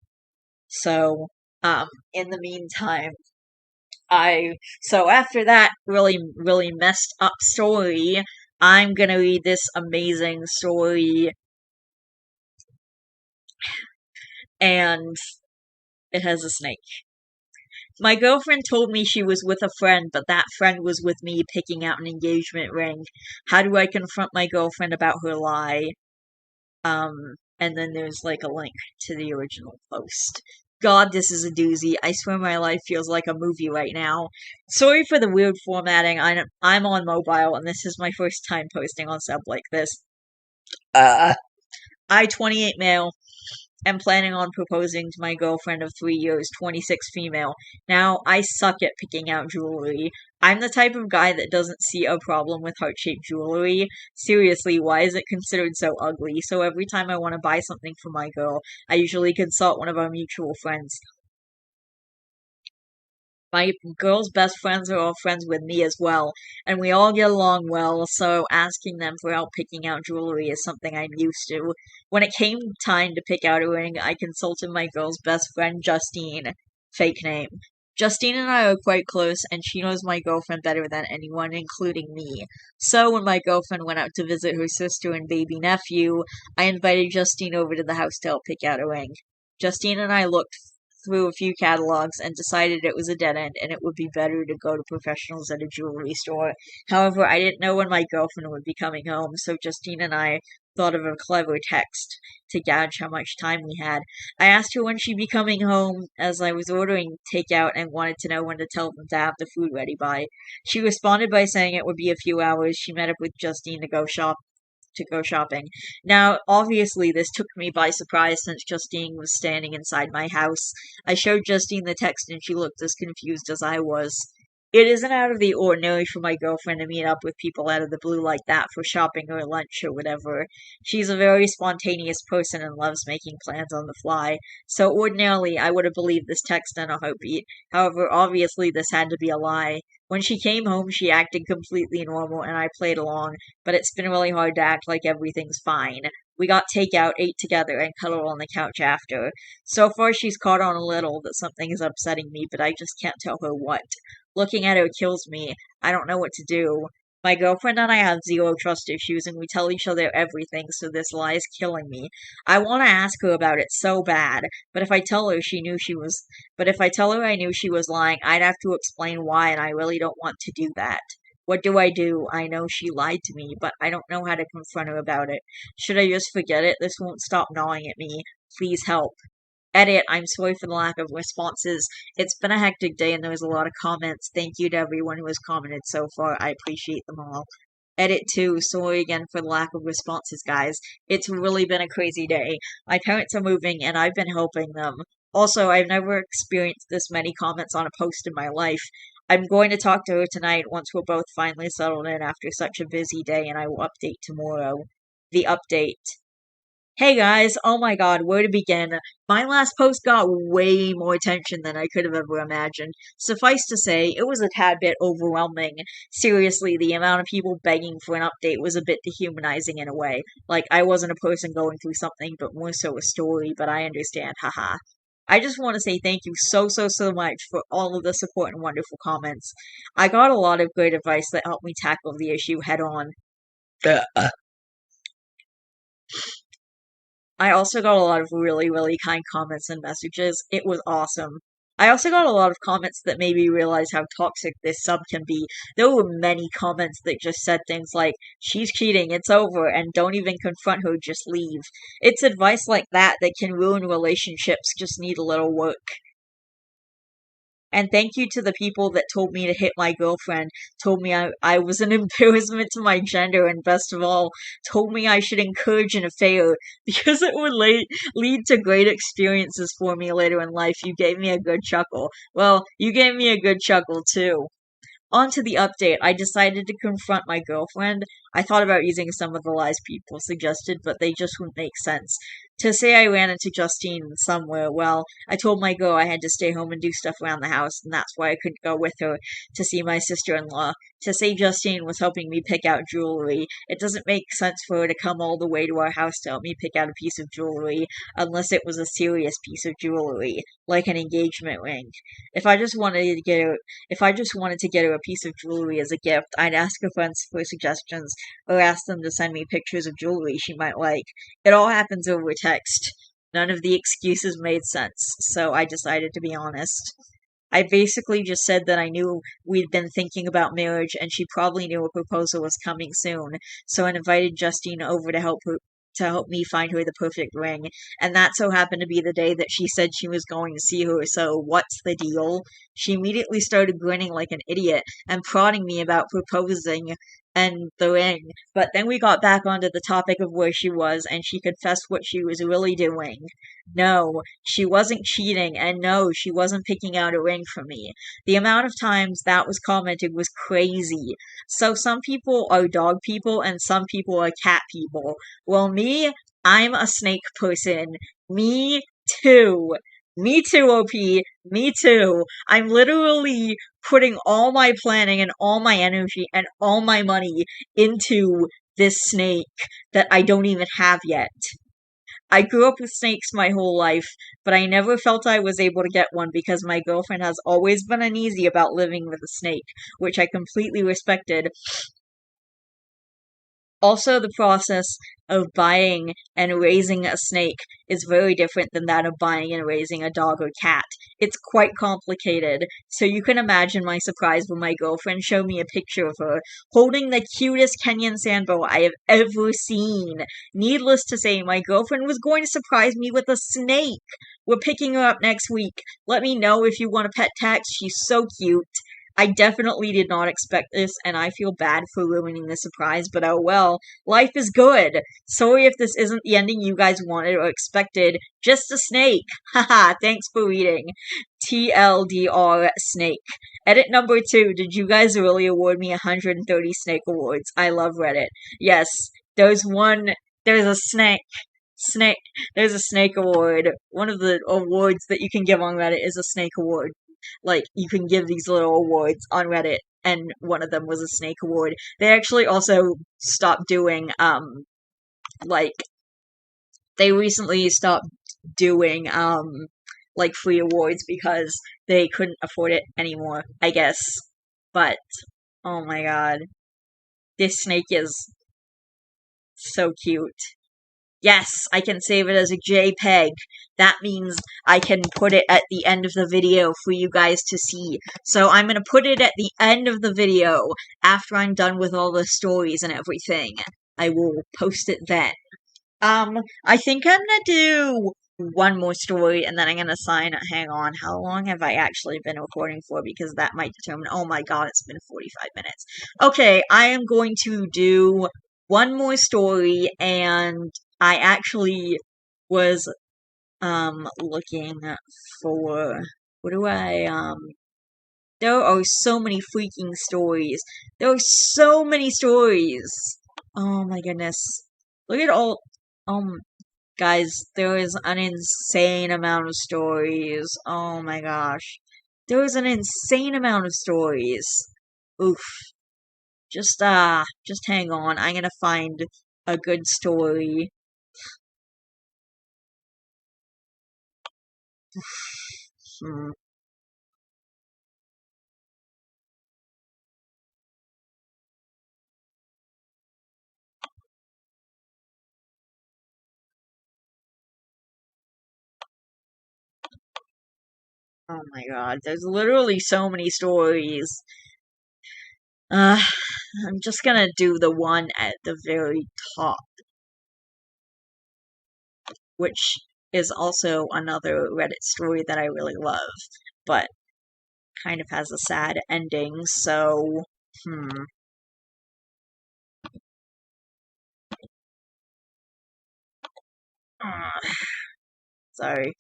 So, in the meantime, so after that really, really messed up story, I'm gonna read this amazing story, and it has a snake. My girlfriend told me she was with a friend, but that friend was with me picking out an engagement ring. How do I confront my girlfriend about her lie? And then there's like a link to the original post. God, this is a doozy. I swear my life feels like a movie right now. Sorry for the weird formatting. I'm on mobile, and this is my first time posting on sub like this. I, 28 male, am planning on proposing to my girlfriend of 3 years, 26 female. Now, I suck at picking out jewelry. I'm the type of guy that doesn't see a problem with heart-shaped jewelry. Seriously, why is it considered so ugly? So every time I want to buy something for my girl, I usually consult one of our mutual friends. My girl's best friends are all friends with me as well, and we all get along well, so asking them for help picking out jewelry is something I'm used to. When it came time to pick out a ring, I consulted my girl's best friend, Justine. Fake name. Justine and I are quite close, and she knows my girlfriend better than anyone, including me. So, when my girlfriend went out to visit her sister and baby nephew, I invited Justine over to the house to help pick out a ring. Justine and I looked through a few catalogs and decided it was a dead end and it would be better to go to professionals at a jewelry store. However, I didn't know when my girlfriend would be coming home, so Justine and I thought of a clever text to gauge how much time we had. I asked her when she'd be coming home, as I was ordering takeout and wanted to know when to tell them to have the food ready by. She responded by saying it would be a few hours. She met up with Justine to go shopping. Now, obviously, this took me by surprise since Justine was standing inside my house. I showed Justine the text and she looked as confused as I was. It isn't out of the ordinary for my girlfriend to meet up with people out of the blue like that for shopping or lunch or whatever. She's a very spontaneous person and loves making plans on the fly, so ordinarily I would have believed this text in a heartbeat. However, obviously this had to be a lie. When she came home, she acted completely normal and I played along, but it's been really hard to act like everything's fine. We got takeout, ate together, and cuddled on the couch after. So far, she's caught on a little that something is upsetting me, but I just can't tell her what. Looking at her kills me. I don't know what to do. My girlfriend and I have zero trust issues, and we tell each other everything, so this lie is killing me. I want to ask her about it so bad, but if I tell her if I tell her I knew she was lying, I'd have to explain why, and I really don't want to do that. What do I do? I know she lied to me, but I don't know how to confront her about it. Should I just forget it? This won't stop gnawing at me. Please help. Edit, I'm sorry for the lack of responses. It's been a hectic day and there was a lot of comments. Thank you to everyone who has commented so far. I appreciate them all. Edit 2, sorry again for the lack of responses, guys. It's really been a crazy day. My parents are moving and I've been helping them. Also, I've never experienced this many comments on a post in my life. I'm going to talk to her tonight once we're both finally settled in after such a busy day, and I will update tomorrow. The update. Hey guys, oh my god, where to begin? My last post got way more attention than I could have ever imagined. Suffice to say, it was a tad bit overwhelming. Seriously, the amount of people begging for an update was a bit dehumanizing in a way. Like, I wasn't a person going through something, but more so a story, but I understand, haha. I just want to say thank you so much for all of the support and wonderful comments. I got a lot of great advice that helped me tackle the issue head on. I also got a lot of really kind comments and messages. It was awesome. I also got a lot of comments that made me realize how toxic this sub can be. There were many comments that just said things like, she's cheating, it's over, and don't even confront her, just leave. It's advice like that that can ruin relationships, just need a little work. And thank you to the people that told me to hit my girlfriend, told me I was an embarrassment to my gender, and best of all, told me I should encourage an affair because it would lead to great experiences for me later in life. You gave me a good chuckle. Well, you gave me a good chuckle too. On to the update. I decided to confront my girlfriend. I thought about using some of the lies people suggested, but they just wouldn't make sense. To say I ran into Justine somewhere, well, I told my girl I had to stay home and do stuff around the house, and that's why I couldn't go with her to see my sister-in-law. To say Justine was helping me pick out jewelry, it doesn't make sense for her to come all the way to our house to help me pick out a piece of jewelry, unless it was a serious piece of jewelry, like an engagement ring. If I just wanted to get her a piece of jewelry as a gift, I'd ask her friends for suggestions or ask them to send me pictures of jewelry she might like. It all happens over text. None of the excuses made sense, so I decided to be honest. I basically just said that I knew we'd been thinking about marriage and she probably knew a proposal was coming soon, so I invited Justine over to help me find her the perfect ring, and that so happened to be the day that she said she was going to see her, so what's the deal? She immediately started grinning like an idiot and prodding me about proposing and the ring, but then we got back onto the topic of where she was, and she confessed what she was really doing. No, she wasn't cheating, and no, she wasn't picking out a ring for me. The amount of times that was commented was crazy. So some people are dog people, and some people are cat people. Well, me, I'm a snake person. Me too. Me too, OP. Me too. I'm literally putting all my planning and all my energy and all my money into this snake that I don't even have yet. I grew up with snakes my whole life, but I never felt I was able to get one because my girlfriend has always been uneasy about living with a snake, which I completely respected. Also, the process of buying and raising a snake is very different than that of buying and raising a dog or cat. It's quite complicated, so you can imagine my surprise when my girlfriend showed me a picture of her holding the cutest Kenyan sandboa I have ever seen. Needless to say, my girlfriend was going to surprise me with a snake. We're picking her up next week. Let me know if you want a pet tax. She's so cute. I definitely did not expect this, and I feel bad for ruining the surprise, but oh well. Life is good. Sorry if this isn't the ending you guys wanted or expected. Just a snake. Haha, thanks for reading. TLDR Snake. Edit number 2. Did you guys really award me 130 snake awards? I love Reddit. Yes, there's a snake. Snake. There's a snake award. One of the awards that you can give on Reddit is a snake award. Like, you can give these little awards on Reddit, and one of them was a snake award. They actually also stopped doing, like, they recently stopped doing, like, free awards because they couldn't afford it anymore, I guess. But, oh my god. This snake is so cute. Yes, I can save it as a JPEG. That means I can put it at the end of the video for you guys to see. So I'm gonna put it at the end of the video after I'm done with all the stories and everything. I will post it then. I think I'm gonna do one more story and then I'm gonna sign. Hang on, how long have I actually been recording for? Because that might determine. Oh my god, it's been 45 minutes. Okay, I am going to do one more story, and I actually was looking for what do I. There are so many freaking stories. There are so many stories. Oh my goodness. Look at all guys, there is an insane amount of stories. Oh my gosh. There is an insane amount of stories. Oof. Just hang on. I'm gonna find a good story. Hmm. Oh my god, there's literally so many stories. Uh, I'm just gonna do the one at the very top, which is also another Reddit story that I really love, but kind of has a sad ending, so, Sorry.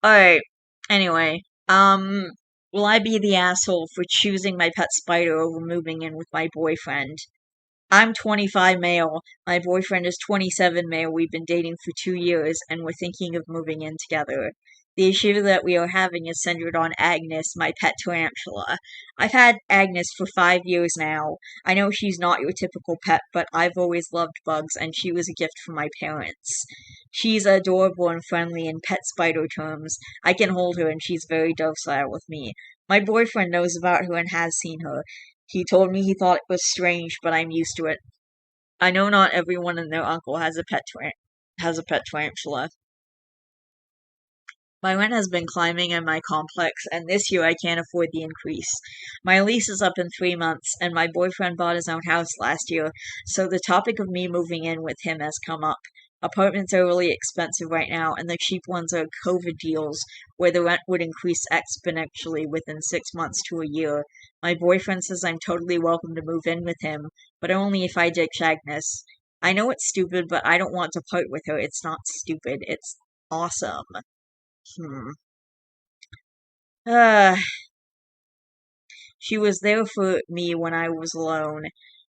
Alright, anyway, will I be the asshole for choosing my pet spider over moving in with my boyfriend? I'm 25 male. My boyfriend is 27 male. We've been dating for 2 years and we're thinking of moving in together. The issue that we are having is centered on Agnes, my pet tarantula. I've had Agnes for 5 years now. I know she's not your typical pet, but I've always loved bugs and she was a gift from my parents. She's adorable and friendly in pet spider terms. I can hold her and she's very docile with me. My boyfriend knows about her and has seen her. He told me he thought it was strange, but I'm used to it. I know not everyone and their uncle has a pet tarantula. My rent has been climbing in my complex, and this year I can't afford the increase. My lease is up in 3 months, and my boyfriend bought his own house last year, so the topic of me moving in with him has come up. Apartments are really expensive right now, and the cheap ones are COVID deals, where the rent would increase exponentially within 6 months to a year. My boyfriend says I'm totally welcome to move in with him, but only if I ditch Agnes. I know it's stupid, but I don't want to part with her. It's not stupid, it's awesome. Hmm. Uh, she was there for me when I was alone.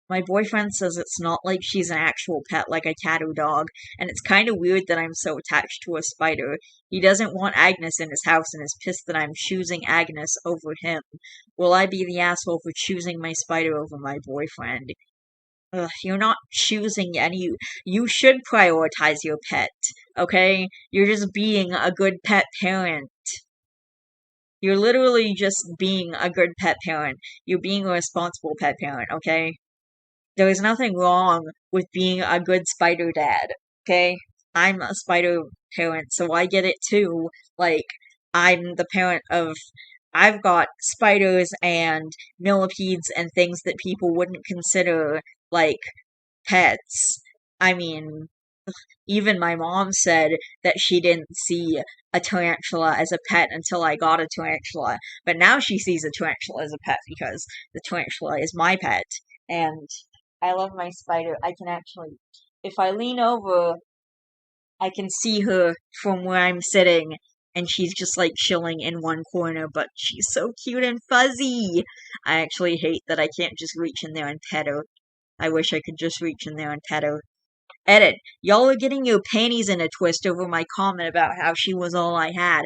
My boyfriend says it's not like she's an actual pet like a cat or dog, and it's kind of weird that I'm so attached to a spider. He doesn't want Agnes in his house and is pissed that I'm choosing Agnes over him. Will I be the asshole for choosing my spider over my boyfriend? Ugh, you're not choosing any. You should prioritize your pet, okay? You're just being a good pet parent. You're literally just being a good pet parent. You're being a responsible pet parent, okay? There is nothing wrong with being a good spider dad, okay? I'm a spider parent, so I get it too. Like, I'm the parent of. I've got spiders and millipedes and things that people wouldn't consider, like, pets. I mean, Even my mom said that she didn't see a tarantula as a pet until I got a tarantula. But now she sees a tarantula as a pet because the tarantula is my pet. And I love my spider. I can actually, if I lean over, I can see her from where I'm sitting. And she's just like chilling in one corner, but she's so cute and fuzzy. I actually hate that I can't just reach in there and pet her. I wish I could just reach in there and pet her. Edit. Y'all are getting your panties in a twist over my comment about how she was all I had.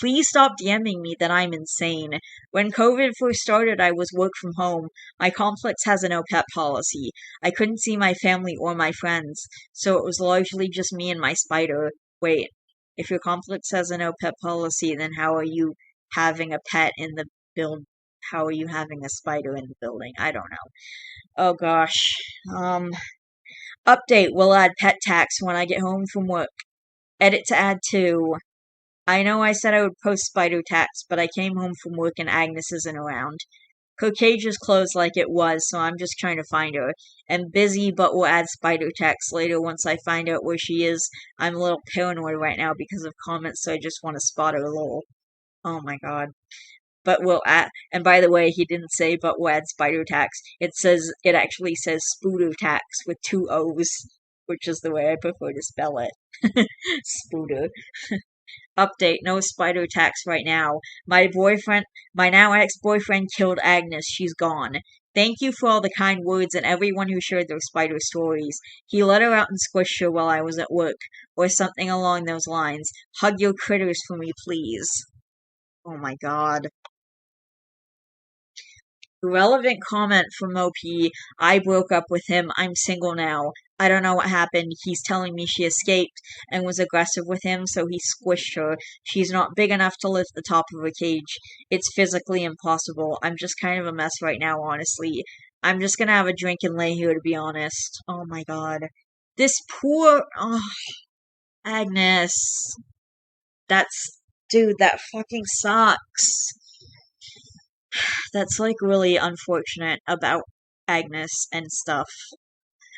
Please stop DMing me that I'm insane. When COVID first started, I was work from home. My complex has a no pet policy. I couldn't see my family or my friends, so it was largely just me and my spider. Wait, if your complex has a no pet policy, then how are you having a pet in the build? How are you having a spider in the building? I don't know. Oh gosh. Um, Update will add pet tax when I get home from work. Edit to add to. I know I said I would post spider tax, but I came home from work and Agnes isn't around. Her cage is closed like it was, so I'm just trying to find her. I'm busy, but will add spider tax later once I find out where she is. I'm a little paranoid right now because of comments, so I just want to spot her lol. Oh my god. But will add, and by the way, he didn't say but will add spider tax. It actually says spooder tax with two O's, which is the way I prefer to spell it. Spooder. Update, no spider tax right now. My now ex-boyfriend killed Agnes. She's gone. Thank you for all the kind words and everyone who shared their spider stories. He let her out and squished her while I was at work, or something along those lines. Hug your critters for me, please. Oh my god. Relevant comment from OP. I broke up with him. I'm single now. I don't know what happened. He's telling me she escaped and was aggressive with him, so he squished her. She's not big enough to lift the top of a cage. It's physically impossible. I'm just kind of a mess right now, honestly. I'm just gonna have a drink and lay here, to be honest. Oh my god. This poor. Oh, Agnes. That's. Dude, that fucking sucks. That's like really unfortunate about Agnes and stuff.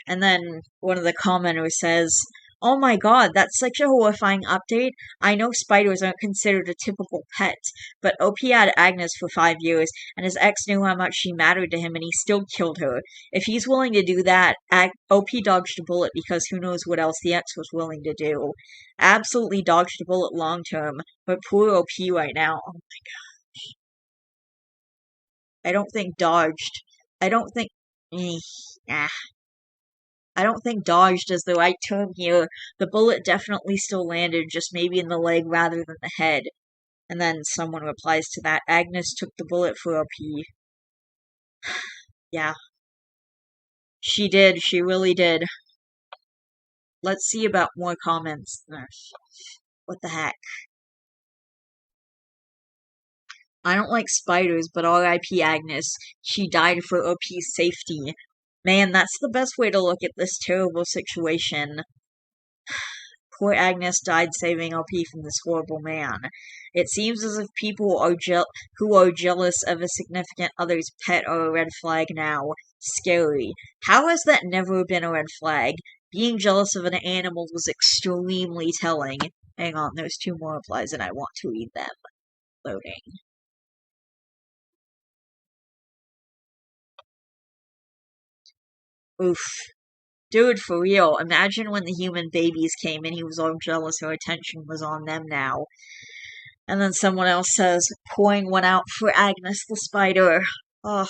And then one of the commenters says, "Oh my god, that's such a horrifying update. I know spiders aren't considered a typical pet, but OP had Agnes for 5 years, and his ex knew how much she mattered to him, and he still killed her. If he's willing to do that, OP dodged a bullet because who knows what else the ex was willing to do. Absolutely dodged a bullet long term, but poor OP right now. I don't think dodged. I don't think. Eh, ah. I don't think dodged is the right term here. The bullet definitely still landed, just maybe in the leg rather than the head. And then someone replies to that. Agnes took the bullet for OP. Yeah, she did. She really did. Let's see about more comments. Ugh, what the heck? I don't like spiders, but R.I.P. Agnes. She died for OP's safety. Man, that's the best way to look at this terrible situation. Poor Agnes died saving LP from this horrible man. It seems as if people who are jealous of a significant other's pet are a red flag now. Scary. How has that never been a red flag? Being jealous of an animal was extremely telling. Hang on, there's two more replies and I want to read them. Loading. Oof. Dude, for real, imagine when the human babies came and he was all jealous her attention was on them now. And then someone else says, pouring one out for Agnes the spider. Oh,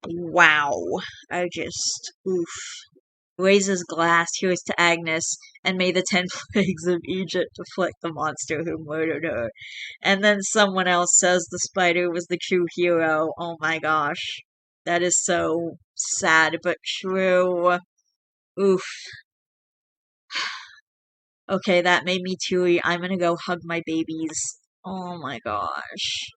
wow. I just, oof. Raises glass, here's to Agnes, and may the 10 plagues of Egypt afflict the monster who murdered her. And then someone else says the spider was the true hero. Oh my gosh. That is so sad, but true. Oof. Okay, that made me teary. I'm gonna go hug my babies. Oh my gosh.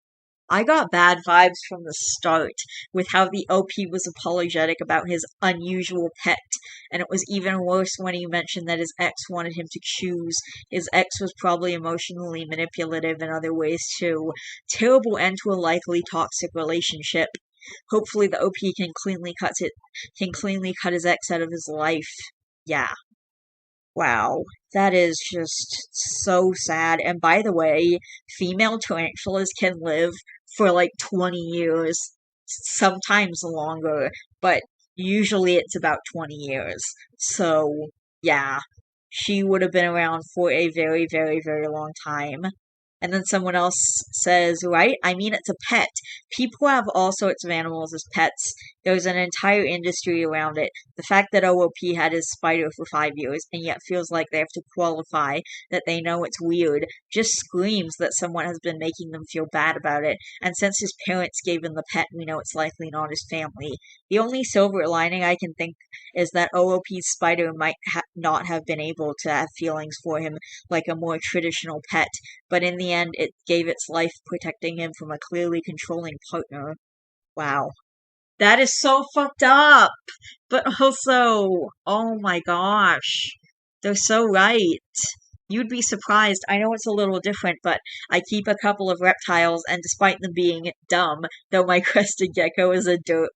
I got bad vibes from the start with how the OP was apologetic about his unusual pet, and it was even worse when he mentioned that his ex wanted him to choose. His ex was probably emotionally manipulative in other ways too. Terrible end to a likely toxic relationship. Hopefully the OP can cleanly cut his ex out of his life. Yeah. Wow, that is just so sad. And by the way, female tarantulas can live for like 20 years, sometimes longer, but usually it's about 20 years. So, yeah, she would have been around for a very, very, very long time. And then someone else says, right? I mean, it's a pet. People have all sorts of animals as pets. There's an entire industry around it. The fact that OOP had his spider for 5 years and yet feels like they have to qualify that they know it's weird just screams that someone has been making them feel bad about it. And since his parents gave him the pet, we know it's likely not his family. The only silver lining I can think is that OOP's spider might not have been able to have feelings for him like a more traditional pet, but in the end it gave its life protecting him from a clearly controlling partner. Wow. That is so fucked up. But also, oh my gosh. They're so right. You'd be surprised. I know it's a little different, but I keep a couple of reptiles, and despite them being dumb, though my crested gecko is a derp,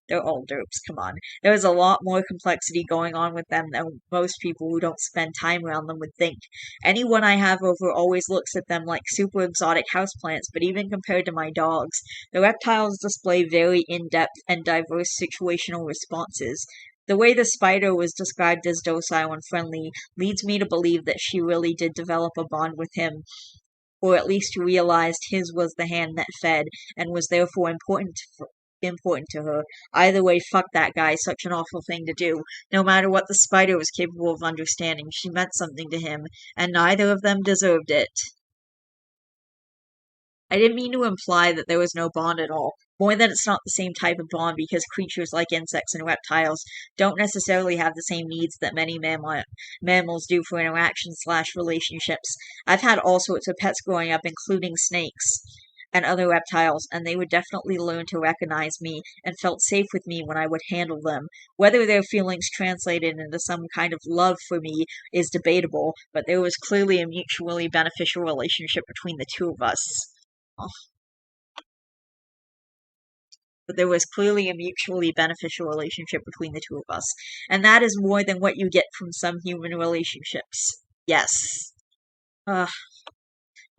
they're all derps, come on. There's a lot more complexity going on with them than most people who don't spend time around them would think. Anyone I have over always looks at them like super exotic houseplants, but even compared to my dogs, the reptiles display very in-depth and diverse situational responses. The way the spider was described as docile and friendly leads me to believe that she really did develop a bond with him, or at least realized his was the hand that fed, and was therefore important to her. Either way, fuck that guy, such an awful thing to do. No matter what the spider was capable of understanding, she meant something to him, and neither of them deserved it. I didn't mean to imply that there was no bond at all. More that it's not the same type of bond because creatures like insects and reptiles don't necessarily have the same needs that many mammals do for interaction/relationships. I've had all sorts of pets growing up, including snakes and other reptiles, and they would definitely learn to recognize me and felt safe with me when I would handle them. Whether their feelings translated into some kind of love for me is debatable, but there was clearly a mutually beneficial relationship between the two of us. But there was clearly a mutually beneficial relationship between the two of us. And that is more than what you get from some human relationships. Yes. Ugh.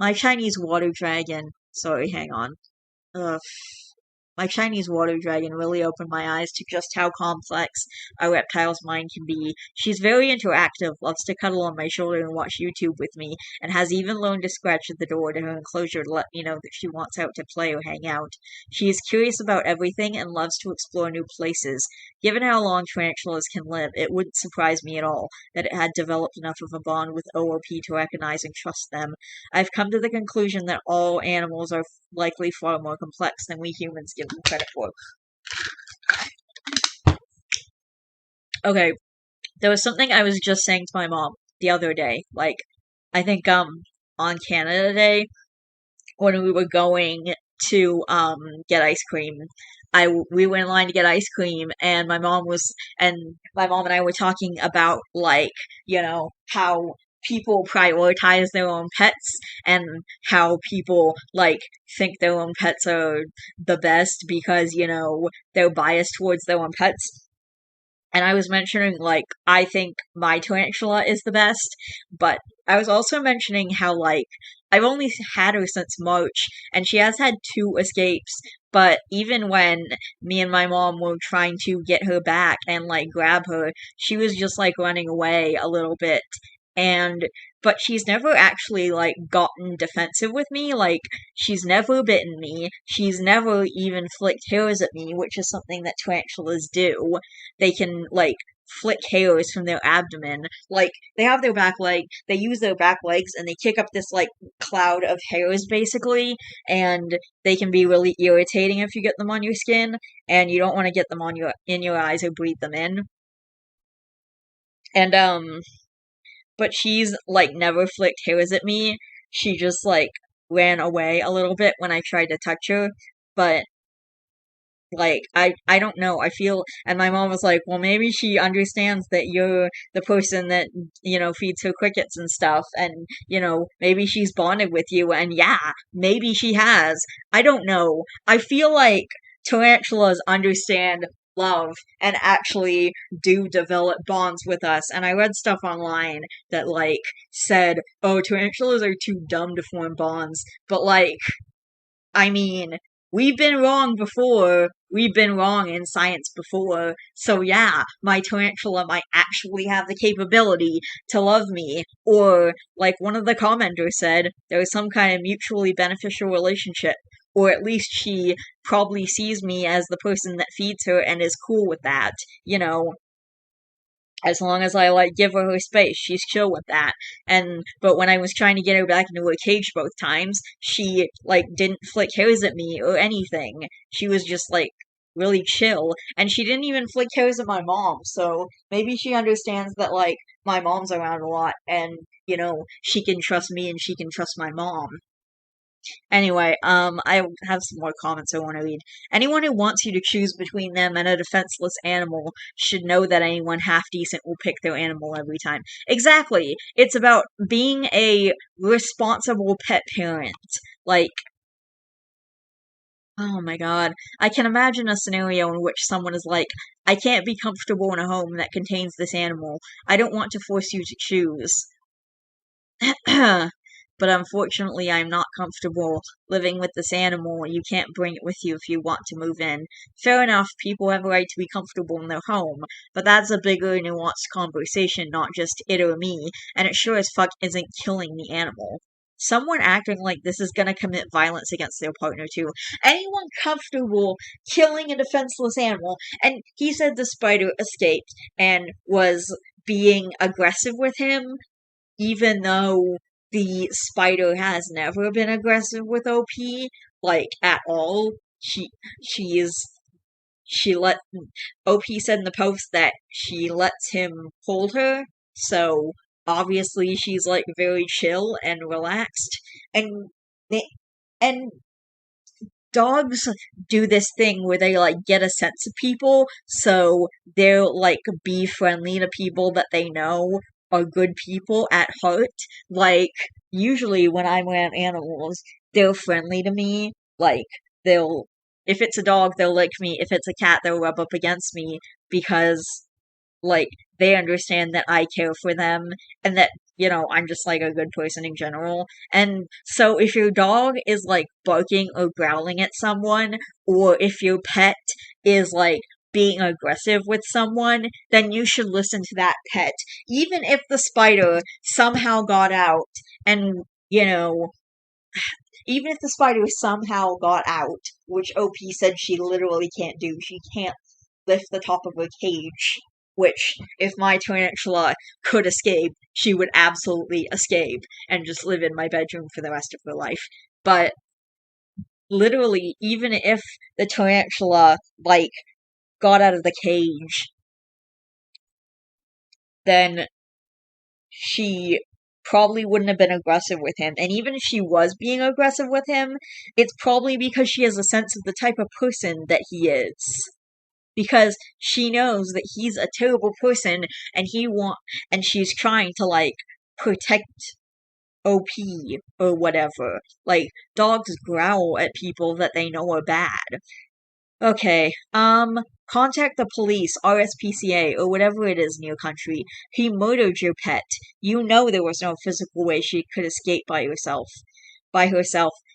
My Chinese water dragon. Sorry, hang on. Ugh. My Chinese water dragon really opened my eyes to just how complex a reptile's mind can be. She's very interactive, loves to cuddle on my shoulder and watch YouTube with me, and has even learned to scratch at the door to her enclosure to let me know that she wants out to play or hang out. She is curious about everything and loves to explore new places. Given how long tarantulas can live, it wouldn't surprise me at all that it had developed enough of a bond with OOP to recognize and trust them. I've come to the conclusion that all animals are likely far more complex than we humans give them credit for. Okay, there was something I was just saying to my mom the other day. Like, I think on Canada Day, when we were going to get ice cream, we went in line to get ice cream, and my mom and I were talking about, like, how people prioritize their own pets, and how people like think their own pets are the best because they're biased towards their own pets. And I was mentioning, like, I think my tarantula is the best, but I was also mentioning how, like, I've only had her since March, and she has had two escapes, but even when me and my mom were trying to get her back and, like, grab her, she was just, like, running away a little bit. And, but she's never actually, like, gotten defensive with me. Like, she's never bitten me. She's never even flicked hairs at me, which is something that tarantulas do. They can, like, flick hairs from their abdomen. Like, they have their back leg, they use their back legs, and they kick up this, like, cloud of hairs, basically, and they can be really irritating if you get them on your skin, and you don't want to get them on in your eyes or breathe them in. And, but she's, like, never flicked hairs at me. She just, like, ran away a little bit when I tried to touch her, but like, I don't know. I feel, and my mom was like, well, maybe she understands that you're the person that, feeds her crickets and stuff, and, maybe she's bonded with you, and yeah, maybe she has. I don't know. I feel like tarantulas understand love and actually do develop bonds with us. And I read stuff online that like said, oh, tarantulas are too dumb to form bonds. But like, I mean, we've been wrong before. We've been wrong in science before. So yeah, my tarantula might actually have the capability to love me. Or, like one of the commenters said, there was some kind of mutually beneficial relationship. Or at least she probably sees me as the person that feeds her and is cool with that. You know, as long as I like give her space, she's chill with that. But when I was trying to get her back into a cage both times, she like didn't flick hairs at me or anything. She was just like really chill, and she didn't even flick hairs at my mom. So maybe she understands that like my mom's around a lot, and she can trust me and she can trust my mom. Anyway, I have some more comments I want to read. Anyone who wants you to choose between them and a defenseless animal should know that anyone half decent will pick their animal every time. Exactly. It's about being a responsible pet parent. Like, oh my god. I can imagine a scenario in which someone is like, I can't be comfortable in a home that contains this animal. I don't want to force you to choose. But unfortunately, I'm not comfortable living with this animal. You can't bring it with you if you want to move in. Fair enough, people have a right to be comfortable in their home, but that's a bigger, nuanced conversation, not just it or me, and it sure as fuck isn't killing the animal. Someone acting like this is gonna commit violence against their partner, too. Anyone comfortable killing a defenseless animal? And he said the spider escaped and was being aggressive with him, even though the spider has never been aggressive with OP, like at all. She is she let OP said in the post that she lets him hold her, so obviously she's like very chill and relaxed. And and dogs do this thing where they like get a sense of people, so they'll like be friendly to people that they know are good people at heart. Like, usually when I'm around animals, they're friendly to me. Like, they'll, if it's a dog, they'll lick me. If it's a cat, they'll rub up against me because like they understand that I care for them and that I'm just like a good person in general. And so if your dog is like barking or growling at someone, or if your pet is like being aggressive with someone, then you should listen to that pet, even if the spider somehow got out. And you know even if the spider somehow got out, which OP said she literally can't do, she can't lift the top of a cage, which, if my tarantula could escape, she would absolutely escape and just live in my bedroom for the rest of her life. But literally, even if the tarantula, like, got out of the cage, then she probably wouldn't have been aggressive with him. And even if she was being aggressive with him, it's probably because she has a sense of the type of person that he is. Because she knows that he's a terrible person and and she's trying to like protect OP or whatever. Like, dogs growl at people that they know are bad. Okay, contact the police, RSPCA, or whatever it is in your country. He murdered your pet. You know there was no physical way she could escape by herself.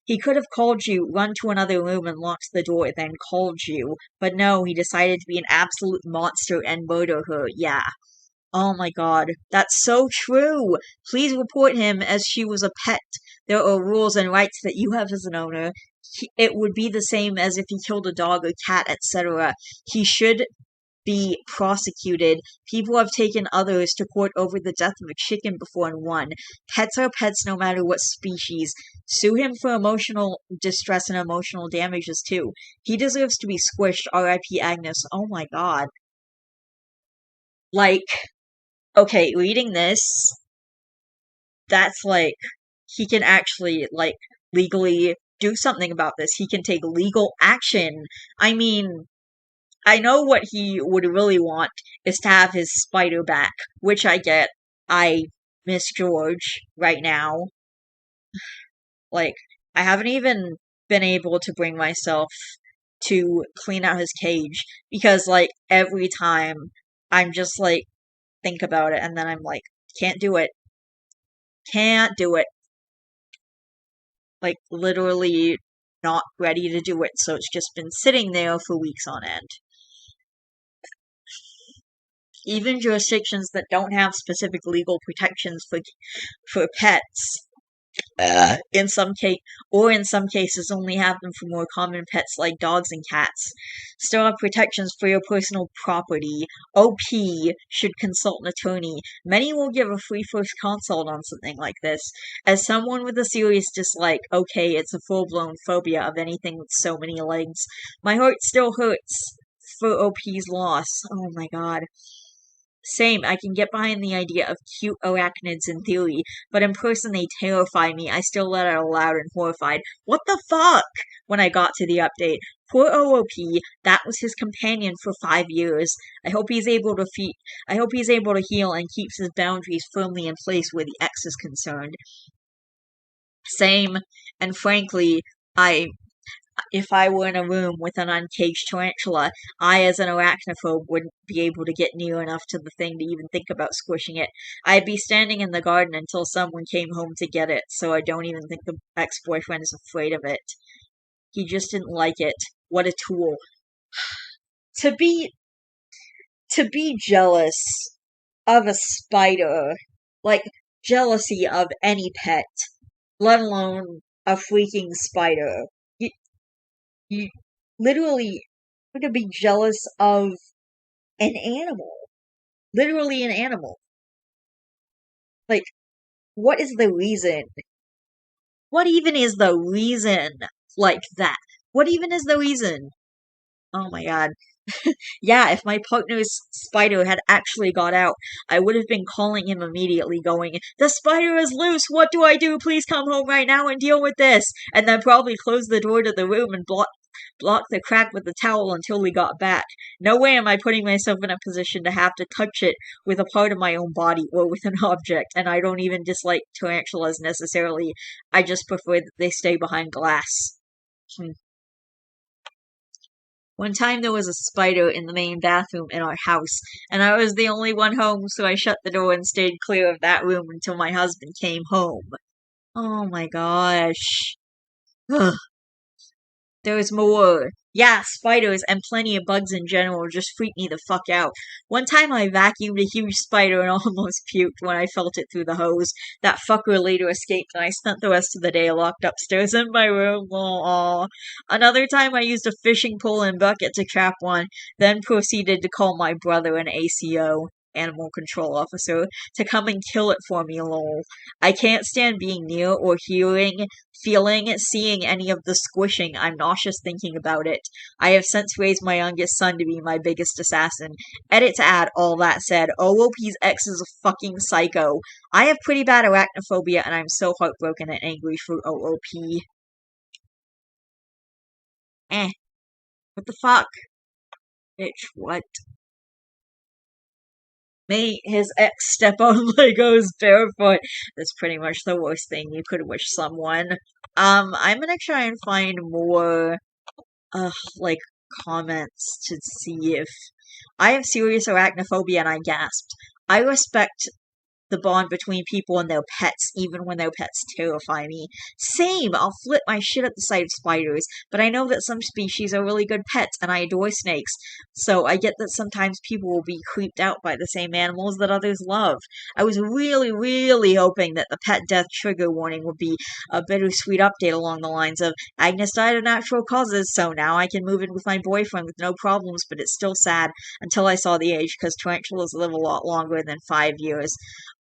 He could have called you, run to another room and locked the door, then called you. But no, he decided to be an absolute monster and murder her. Yeah. Oh my god, that's so true! Please report him as she was a pet. There are rules and rights that you have as an owner. It would be the same as if he killed a dog or cat, etc. He should be prosecuted. People have taken others to court over the death of a chicken before and won. Pets are pets no matter what species. Sue him for emotional distress and emotional damages too. He deserves to be squished. R.I.P. Agnes. Oh my god. Like, okay, reading this, that's like, he can actually, like, legally do something about this. He can take legal action. I mean, I know what he would really want is to have his spider back, which I get. I miss George right now. Like, I haven't even been able to bring myself to clean out his cage because, like, every time I'm just like, think about it, and then I'm like, can't do it. Can't do it. Like, literally not ready to do it, so it's just been sitting there for weeks on end. Even jurisdictions that don't have specific legal protections for pets, in some cases only have them for more common pets like dogs and cats, still have protections for your personal property. OP should consult an attorney. Many will give a free first consult on something like this. As someone with a serious dislike, okay, it's a full-blown phobia of anything with so many legs, my heart still hurts for OP's loss. Oh my god. Same, I can get behind the idea of cute arachnids in theory, but in person they terrify me. I still let out loud and horrified, "What the fuck?" when I got to the update. Poor OOP, that was his companion for 5 years. I hope he's able to heal and keeps his boundaries firmly in place where the X is concerned. Same, and frankly, if I were in a room with an uncaged tarantula, I, as an arachnophobe, wouldn't be able to get near enough to the thing to even think about squishing it. I'd be standing in the garden until someone came home to get it, so I don't even think the ex-boyfriend is afraid of it. He just didn't like it. What a tool. To be jealous of a spider, like jealousy of any pet, let alone a freaking spider. You literally to be jealous of an animal. Literally an animal. Like, what is the reason? What even is the reason like that? What even is the reason? Oh my god. Yeah, if my partner's spider had actually got out, I would have been calling him immediately, going, "The spider is loose! What do I do? Please come home right now and deal with this!" And then probably close the door to the room and block the crack with the towel until we got back. No way am I putting myself in a position to have to touch it with a part of my own body or with an object, and I don't even dislike tarantulas necessarily. I just prefer that they stay behind glass. One time there was a spider in the main bathroom in our house, and I was the only one home, so I shut the door and stayed clear of that room until my husband came home. Oh my gosh. Ugh. There's more. Yeah, spiders and plenty of bugs in general just freak me the fuck out. One time I vacuumed a huge spider and almost puked when I felt it through the hose. That fucker later escaped and I spent the rest of the day locked upstairs in my room. Aww. Another time I used a fishing pole and bucket to trap one, then proceeded to call my brother, an ACO, animal control officer, to come and kill it for me, lol. I can't stand being near or seeing any of the squishing. I'm nauseous thinking about it. I have since raised my youngest son to be my biggest assassin. Edit to add, all that said, OOP's ex is a fucking psycho. I have pretty bad arachnophobia and I'm so heartbroken and angry for OOP. What the fuck? Bitch, what? Mate, his ex step on Legos barefoot. That's pretty much the worst thing you could wish someone. I'm gonna try and find more like comments to see if I have serious arachnophobia and I gasped. I respect the bond between people and their pets, even when their pets terrify me. Same! I'll flip my shit at the sight of spiders, but I know that some species are really good pets, and I adore snakes, so I get that sometimes people will be creeped out by the same animals that others love. I was really, really hoping that the pet death trigger warning would be a bittersweet update along the lines of, Agnes died of natural causes, so now I can move in with my boyfriend with no problems, but it's still sad until I saw the age, because tarantulas live a lot longer than 5 years.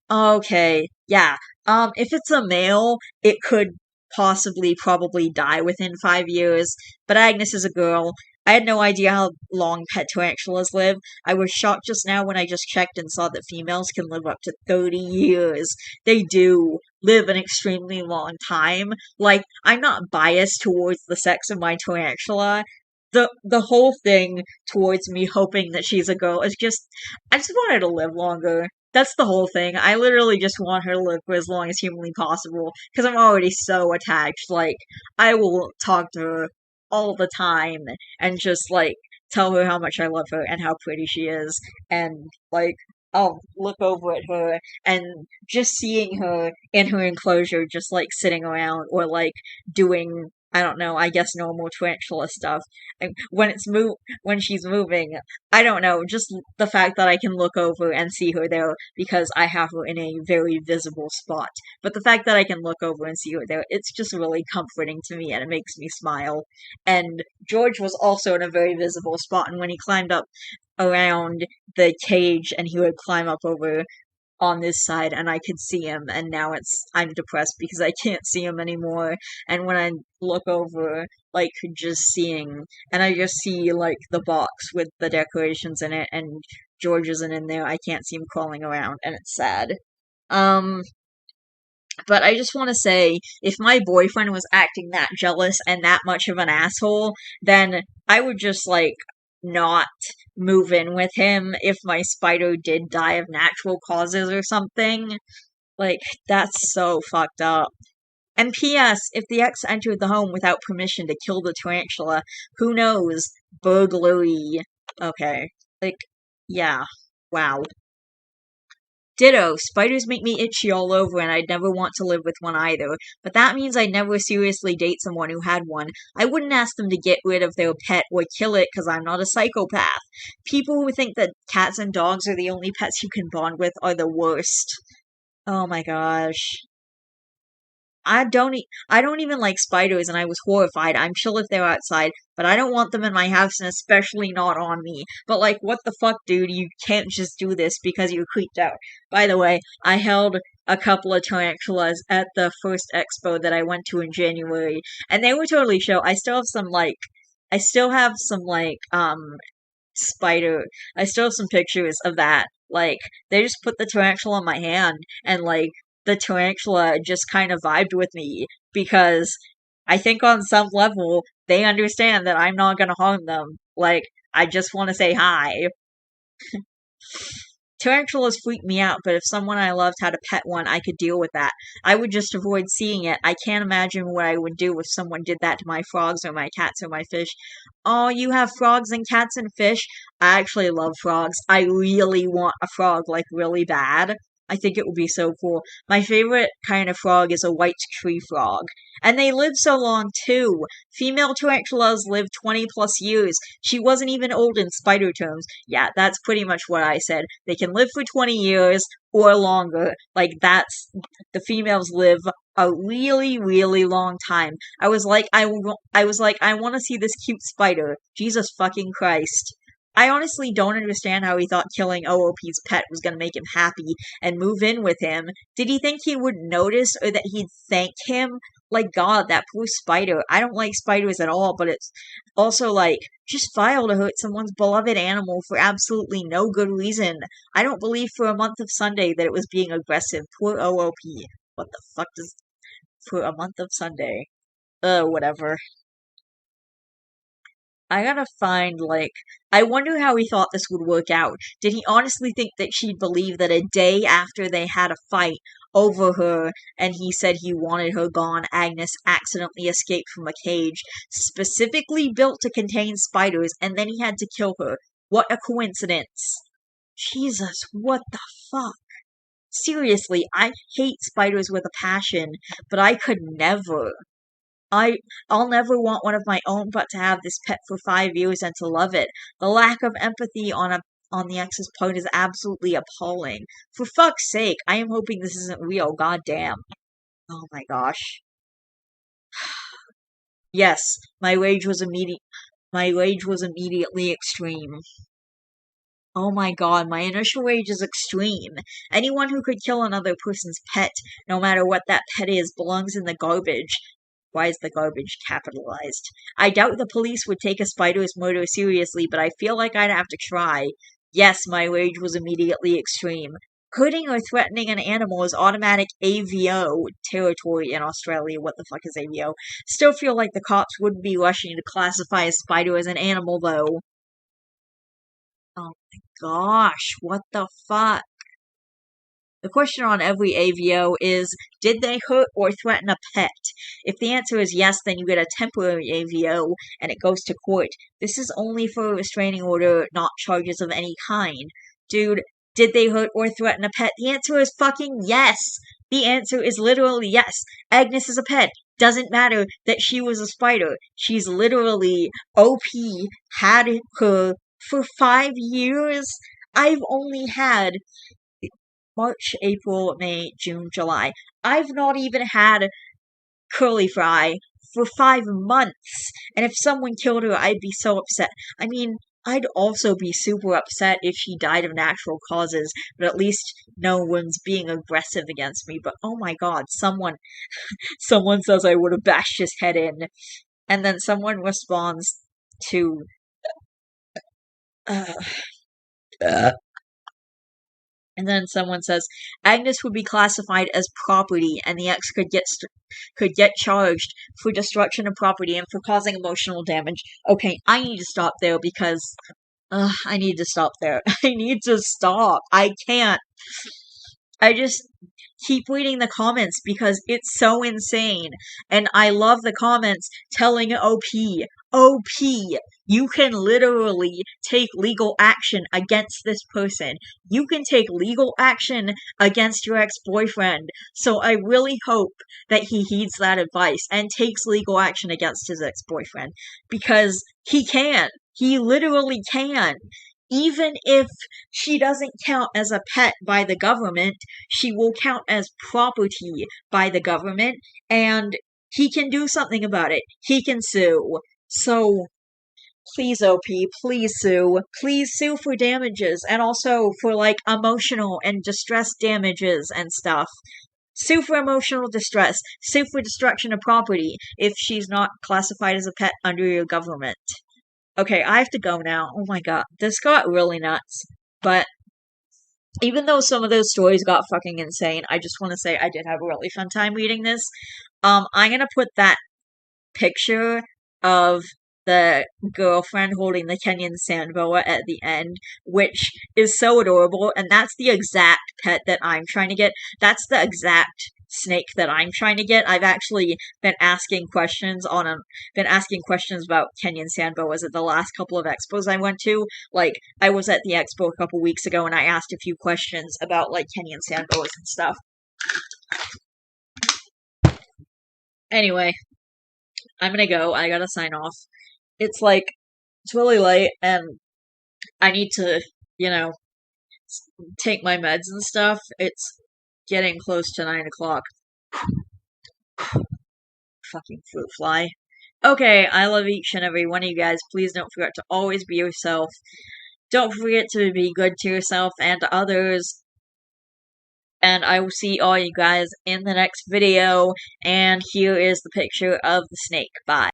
Okay, yeah. If it's a male, it could probably die within 5 years. But Agnes is a girl. I had no idea how long pet tarantulas live. I was shocked just now when I just checked and saw that females can live up to 30 years. They do live an extremely long time. Like, I'm not biased towards the sex of my tarantula. The whole thing towards me hoping that she's a girl is just I just want her to live longer. That's the whole thing. I literally just want her to live for as long as humanly possible because I'm already so attached. Like, I will talk to her all the time and just like tell her how much I love her and how pretty she is, and like I'll look over at her and just seeing her in her enclosure just like sitting around or like doing, I don't know, I guess normal tarantula stuff. And when she's moving, I don't know, just the fact that I can look over and see her there because I have her in a very visible spot. But the fact that I can look over and see her there, it's just really comforting to me and it makes me smile. And George was also in a very visible spot, and when he climbed up around the cage and he would climb up over on this side and I could see him, and now I'm depressed because I can't see him anymore. And when I look over, like just seeing, and I just see like the box with the decorations in it and George isn't in there, I can't see him crawling around and it's sad. Um but I just want to say, if my boyfriend was acting that jealous and that much of an asshole, then I would just, like, not move in with him if my spider did die of natural causes or something. Like, that's so fucked up. And P.S., if the ex entered the home without permission to kill the tarantula, who knows? Burglary. Okay. Like, yeah. Wow. Ditto, spiders make me itchy all over and I'd never want to live with one either, but that means I'd never seriously date someone who had one. I wouldn't ask them to get rid of their pet or kill it because I'm not a psychopath. People who think that cats and dogs are the only pets you can bond with are the worst. Oh my gosh. I don't even like spiders and I was horrified. I'm chill if they're outside, but I don't want them in my house and especially not on me. But like what the fuck, dude? You can't just do this because you're creeped out. By the way, I held a couple of tarantulas at the first expo that I went to in January, and they were totally chill. I still have some spider. I still have some pictures of that. Like, they just put the tarantula in my hand, and, like, the tarantula just kind of vibed with me because I think on some level they understand that I'm not gonna harm them. Like, I just want to say hi. Tarantulas freak me out, but if someone I loved had a pet one, I could deal with that. I would just avoid seeing it. I can't imagine what I would do if someone did that to my frogs or my cats or my fish. Oh, you have frogs and cats and fish? I actually love frogs. I really want a frog, like, really bad. I think it would be so cool. My favorite kind of frog is a white tree frog. And they live so long, too. Female tarantulas live 20 plus years. She wasn't even old in spider terms. Yeah, that's pretty much what I said. They can live for 20 years or longer. Like, the females live a really, really long time. I was like, I want to see this cute spider. Jesus fucking Christ. I honestly don't understand how he thought killing OOP's pet was gonna make him happy and move in with him. Did he think he would notice or that he'd thank him? Like, God, that poor spider. I don't like spiders at all, but it's also like, just vile to hurt someone's beloved animal for absolutely no good reason. I don't believe for a month of Sunday that it was being aggressive. Poor OOP. What the fuck does for a month of Sunday? Whatever. I gotta find, like, I wonder how he thought this would work out. Did he honestly think that she'd believe that a day after they had a fight over her and he said he wanted her gone, Agnes accidentally escaped from a cage specifically built to contain spiders and then he had to kill her? What a coincidence. Jesus, what the fuck? Seriously, I hate spiders with a passion, but I could never. I I'll never want one of my own but to have this pet for 5 years and to love it. The lack of empathy on the ex's part is absolutely appalling. For fuck's sake, I am hoping this isn't real, god damn. Oh my gosh. Yes, my rage was immediately extreme. Oh my god, my initial rage is extreme. Anyone who could kill another person's pet, no matter what that pet is, belongs in the garbage. Why is the garbage capitalized? I doubt the police would take a spider's murder seriously, but I feel like I'd have to try. Yes, my rage was immediately extreme. Hurting or threatening an animal is automatic AVO territory in Australia. What the fuck is AVO? Still feel like the cops wouldn't be rushing to classify a spider as an animal, though. Oh my gosh, what the fuck? The question on every AVO is, did they hurt or threaten a pet? If the answer is yes, then you get a temporary AVO and it goes to court. This is only for a restraining order, not charges of any kind. Dude, did they hurt or threaten a pet? The answer is fucking yes! The answer is literally yes. Agnes is a pet. Doesn't matter that she was a spider. She's literally OP, had her for 5 years. I've only had March, April, May, June, July. I've not even had Curly Fry for 5 months. And if someone killed her, I'd be so upset. I mean, I'd also be super upset if she died of natural causes, but at least no one's being aggressive against me. But oh my god, someone says I would have bashed his head in. And then someone responds to uh, and then someone says Agnes would be classified as property, and the ex could get charged for destruction of property and for causing emotional damage. Okay, I need to stop there because I need to stop there. I need to stop. I can't. I just keep reading the comments because it's so insane. And I love the comments telling OP, you can literally take legal action against this person. You can take legal action against your ex-boyfriend. So I really hope that he heeds that advice and takes legal action against his ex-boyfriend. Because he can. He literally can. Even if she doesn't count as a pet by the government, she will count as property by the government, and he can do something about it. He can sue. So, please, OP, please sue. Please sue for damages, and also for, like, emotional and distress damages and stuff. Sue for emotional distress. Sue for destruction of property if she's not classified as a pet under your government. Okay, I have to go now. Oh my god, this got really nuts. But even though some of those stories got fucking insane, I just want to say I did have a really fun time reading this. I'm gonna put that picture of the girlfriend holding the Kenyan sand boa at the end, which is so adorable, and that's the exact pet that I'm trying to get. That's the exact snake that I'm trying to get. I've actually been asking questions about Kenyan sand boas at the last couple of expos I went to. Like, I was at the expo a couple weeks ago and I asked a few questions about, like, Kenyan sand boas and stuff. Anyway, I'm gonna go. I gotta sign off. It's really late and I need to, take my meds and stuff. It's getting close to 9 o'clock. Fucking fruit fly. Okay, I love each and every one of you guys. Please don't forget to always be yourself. Don't forget to be good to yourself and to others. And I will see all you guys in the next video. And here is the picture of the snake. Bye.